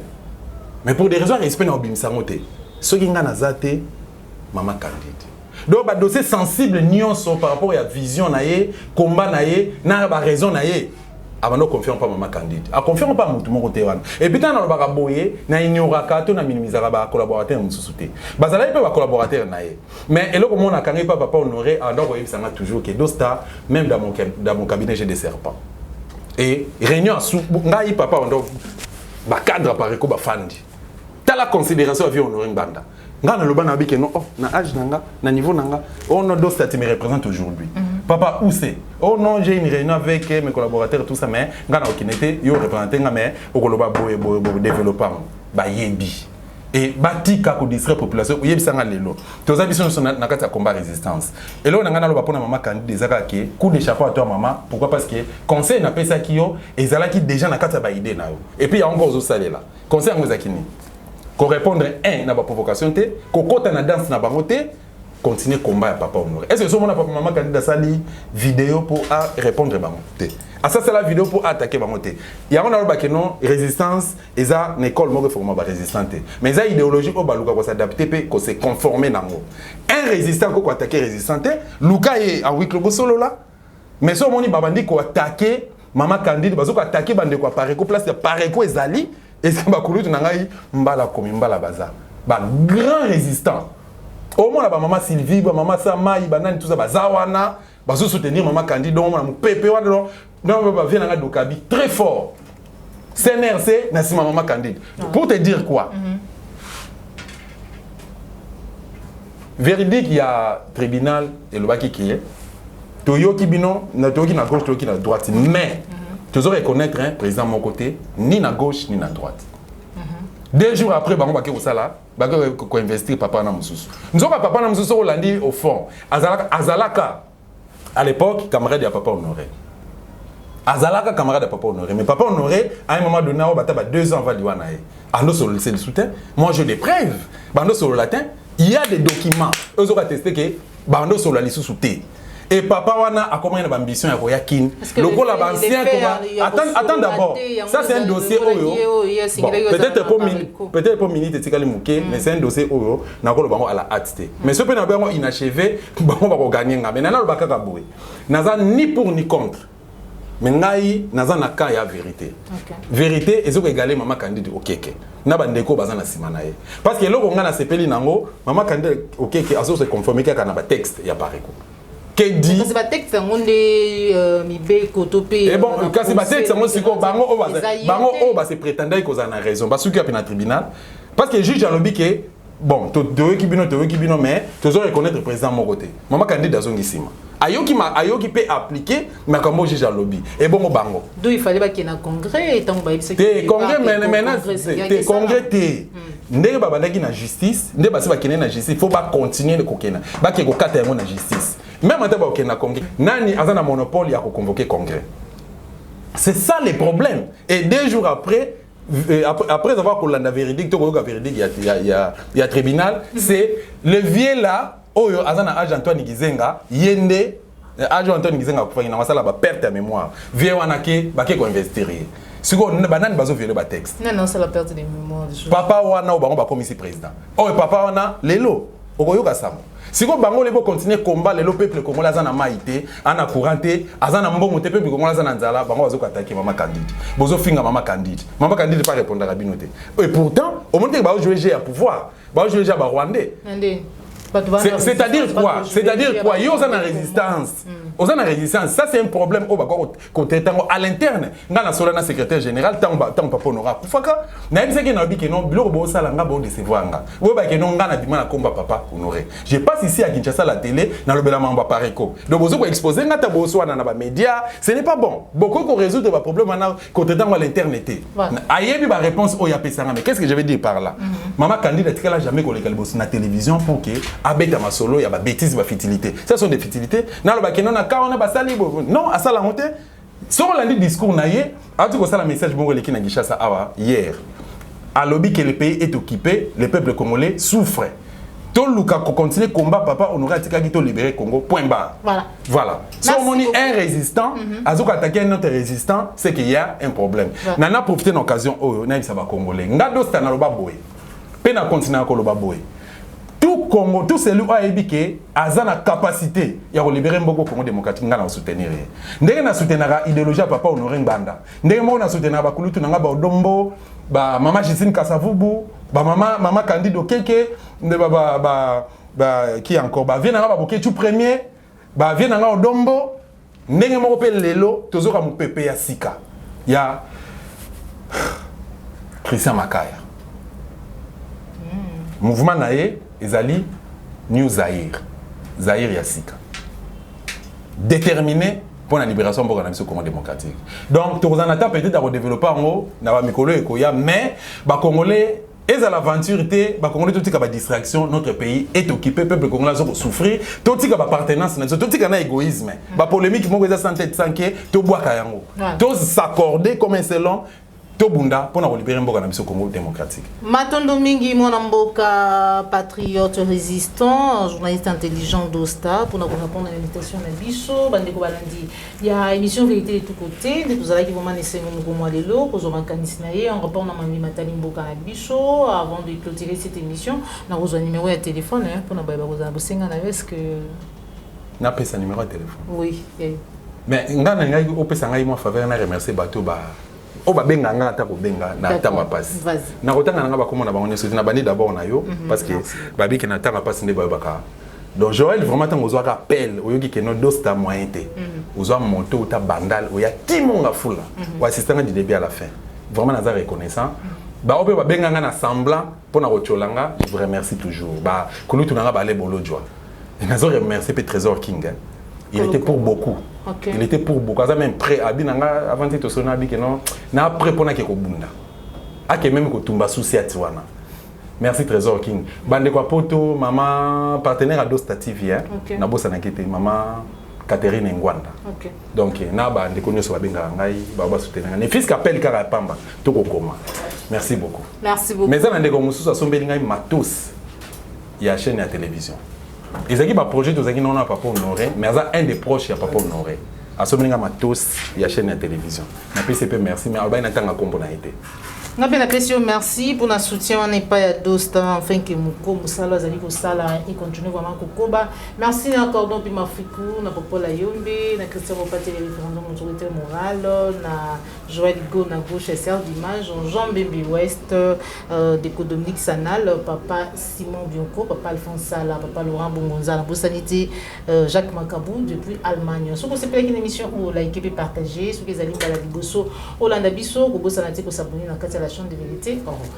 Speaker 1: Mais pour des raisons respect na obimisangote. Ce kinga nazate maman candide. Donc ba dossier sensible nyonso par rapport à la vision naé, combat naé, na ba raison naé. Avant confions pas maman candide. A confions pas mutu mon côté wana. Et puis tant na ba boye na ignoraka to na minimisaka ba collaborateur mususuté. Bazala pe ba collaborateur naé. Mais eloko mon na kangi pas papa Honoré alors il s'en a toujours que dosta même dans mon cabinet j'ai des serpents. Et réunion sous ngai papa on ba cadre par ko ba fandi. T'as la considération avec Honoré Banda. Nga na loba na bi que non oh na âge nanga na niveau nanga on no dosta tu me représente aujourd'hui. Papa, où c'est? Oh non, j'ai une réunion avec mes collaborateurs, tout ça, mais quand on était, yo représenté, mais au Koloba développement, bah yebi. Et bâti kako distraire population, yebi sanga lelo. Tous les habitants sont na kati ya combat résistance. Et là on a ngana lo bapona maman candidat ezaka ke coup d'échappement à toi maman. Pourquoi? Parce que conseil na pesa kiyo ezalaki déjà na kati ya ba idée na yo. Et puis il y a encore zo salé là. Conseil ngo zakini. Ko répondre un na ba provocation te, ko kota na danse na bango te. Continuer combat à Papa Honoré. Est-ce que ce moment papa maman candidat sali vidéo pour répondre bangoté? Ah ça c'est la vidéo pour attaquer bangoté. Il y a on a que non résistance et ça une école moi former ba résistante. Mais ça idéologie au baluka ko s'adapter pe ko se conformer nango. Un résistant ko attaquer résistante, Luka est en week solo là. Mais ce moni babandi ko attaquer maman candidat bazo ko attaquer bande ko pareko place de pareko ezali et ça ba kulu tunangai mbala komi mbala baza. Ba grand résistant. Au moins, la maman Sylvie, la maman Samaï, banane tout ça, bazawana, bazo soutenir maman Candy, donc maman Pepe, non, vient dans Dokabi très fort. CNRC, n'a si maman Candy. Pour te dire quoi? Véridique, il y a tribunal et le baki qui est. Toyo qui bino, na toyo qui na gauche, toyo qui na droite. Mais tu dois reconnaître un président de mon côté, ni na gauche ni na droite. 2 jours après, bango baki osala, baki ko investir papa na mususu. Nous avons papa na mususu Rolandi au fond. Azalaka à l'époque camarade de papa Honoré. Azalaka camarade de papa Honoré, mais papa Honoré à un moment donné, bata 2 ans va liwanae. Ando sur le soutien. Moi j'ai des preuves. Bando sur le latin, il y a des documents. Eux ont attesté que bando sur la lisu souté. Et papa wana a combien d'ambition à Royakin? Le gros là ancien attends d'abord. Ça c'est un dossier oyo. Peut-être pour minute etikali muke, mais c'est un dossier oyo na ko le bango à la hâte. Mais ce peut na bango inachevé, bango ba ko gagner nga. Mais nana le baka kaboué. Naza ni pour ni contre. Mais ngai naza na ka ya vérité. Vérité ezoko égaler maman candidat okeke. Na bandeko bazana simanaye. Parce que loko nga na sepeli nango, maman candidat okeke aso se conformer ka na ba texte ya pareko. Dit
Speaker 2: c'est pas texte on est mi be kotopé
Speaker 1: et bon quand c'est pas texte moi c'est quoi bango o ba se prétendait qu'on a raison parce qu'il y a un tribunal parce que le juge a lobby que bon to qui bino mais tu dois reconnaître le président mon côté maman candidat zongisima ayoki peut appliquer mais comme juge a lobby et bon bango
Speaker 2: donc il fallait pas qu'il y ait un congrès et tant ba
Speaker 1: te congrès maintenant te congrès te ndenge babandaki na justice ndenge basi bakene na justice il faut pas continuer de kokena ba ke ko kata yango na justice. Même en tant que congrès, Nani a un monopole, il a convoqué congrès. C'est ça le problème. Et 2 jours après, après avoir qu'on l'a véridique, il y a tribunal, c'est le vieux là, Oyo, Azana Age Antoine Gizenga, Yende, Age Antoine Gizenga, il y a une perte de mémoire. Vieux Wanake, Baké ko investir. Si vous avez un bazo violé ba texte.
Speaker 2: Non, c'est la perte de mémoire.
Speaker 1: Papa Wana, on va comme ici président. Oh, papa Wana, Lelo, Ogoyoka Samo. Si vous avez continué à combattre le peuple congolais à maïté, à couranté, à mbongo peuple congolais à nzala, bango bazo attaquer maman candidat. Bozo finga maman candidat. Maman candidat pas répondre à la binoté. Et pourtant, au moment où ba jouer à pouvoir, ba jouer à Rwandais. C'est-à-dire quoi? C'est-à-dire quoi? Ils ont la résistance. Ils ont la résistance. Ça c'est un problème au côté à l'interne. Dans la solana secrétaire général, tant papa Honoré. Pourquoi? N'aime ce qui n'a dit que non, bureau bo ça langa bo décevoir nga. Bo ba que non nga na bima na combat papa Honoré. Je passe ici à Kinshasa la télé, dans le belama mba pareko. Donc bozo ko exposer nga ta bo so na ba média, ce n'est pas bon. Beaucoup ko résoudre ba problème na côté dans l'interne été. Ayebi ba réponse o ya pesanga. Mais qu'est-ce que je veux dire par là? Maman candidat qu'elle a jamais collé boss na télévision pour que abeta ma solo ya ba bêtises ba futilité. Ça sont des futilités. Na lo ba que non na ka on a ba sali non à ça la honte. Si on a dit discours naïe, a dit que ça le message bon qui na Kinshasa awa hier. À lobby que le pays est occupé, le peuple congolais souffre. Tout le cas continue combat papa Honoré Atikaki to libérer Congo point barre. Voilà. Si on dit un résistant, azo attaquer un autre résistant, c'est qu'il y a un problème. Nana profiter d'occasion oh na ça va congolais. Ngado sta na loba boy. Pe na continue ko loba boy. Tout Congo, tout celui qui a ébiqué, a la capacité de libérer le Congo démocratique, de soutenir. Ndenge na soutenir l'idéologie papa Honoré Ngbanda. Ndenge na soutenir ba kulutu nanga ba Odombo, ba mama Justine Kasavubu, ba mama Candido Keke, qui encore ba vient nanga ba boké tout premier, ba vient nanga Odombo, ndenge moko pe lelo tozoka mu pepe ya sika. Ya Christian Makaya. Mouvement naé ezali New Zaire. Zaire Yassika. déterminé pour la libération pour la Congo démocratique. Donc, tout ça peut-être à développer en haut, dans le Mikolo et Koya, mais les Congolais, et à l'aventure, les Congolais, tout ce distraction, notre pays est occupé, le peuple congolais a souffrir, tout ce qui a appartenance, tout ce qui a égoïsme, la polémique, qui est santé, tout bois kayango, tous s'accorder comme un selon. Tobunda pour nous libérer mboka na biso Congo démocratique.
Speaker 2: Matondo Mingi mwana mboka patriote résistant, journaliste intelligent d'Osta pour nous répondre à l'invitation na biso bande ko balandi. Il y a émission vérité de tous côtés, nous allons qui vraiment essayer ngo moi lelo ko zo makanisi na ye on répond na mami matali mboka na biso avant de clôturer cette émission. Na rezo numéro de téléphone pour na ba ko za bosenga na est-ce que
Speaker 1: na pesa numéro de téléphone.
Speaker 2: Oui.
Speaker 1: Mais ngana ngai o pesa ngai mo faveur na remercier bato ba o ba benga nga ata ko benga na tamba passe na kotanga nga ba komona bango nyeso na bani d'abord na yo parce que babi ke na tamba passe ne ba baka donc Joël vraiment tant ozo rappel oyoki ke no dosta moyen te ozo monter ou ta bandal o ya kimonga fula o assistant du début à la fin vraiment naza reconnaissant ba ope ba benga nga na semblant pour na rocholanga je vous remercie toujours ba kulutu nga ba le bolo joie et nazo remercier pe Trésor King il était pour beaucoup. Okay. Il était pour beaucoup. Ça même prêt. Avant de te sonner, il non. Na prêt pour na ke kobunda. Ake même ko tumba souci atiwana. Merci Trésor King. Bande kwa poto, maman partenaire à Dosta TV hein. Okay. Na bossa na kete maman Catherine Ngwanda. Okay. Donc na bande ko nyoso babenga ngai ba ba soutenir. Ne fils qu'appelle kara pamba to kokoma. Merci beaucoup.
Speaker 2: Merci beaucoup.
Speaker 1: Mais ça ndeko mususu asombeli ngai matos. Il y a chaîne à télévision. Ils ont un projet de Zagin, on a Papa Honoré, mais il y a un des proches de Papa Honoré. À ce moment-là, tous, il y a une chaîne de télévision. Je PCP, merci, mais il y a un temps à composer.
Speaker 2: Merci pour notre soutien. On n'est pas à Dosta, enfin que Mouko, Moussala, Zali, Moussala, et continue vraiment Kokoba. Merci encore donc pour Mafikou, na Popo La Yombe, na Christian Mopati, le référendum autorité morale, na Joël Go, na gauche et serre d'image, Jean Baby West, Déco Dominique Sanal, Papa Simon Bionco, Papa Alphonse Sala, Papa Laurent Bongonza, la Bossanité, Jacques Macabou, depuis Allemagne. Ce que c'est une émission où la équipe est partagée, ce que les amis de la Liboso, Olanda Bisso, Gobo Sanati, Kosaboni, la chaîne de vérité. Au revoir.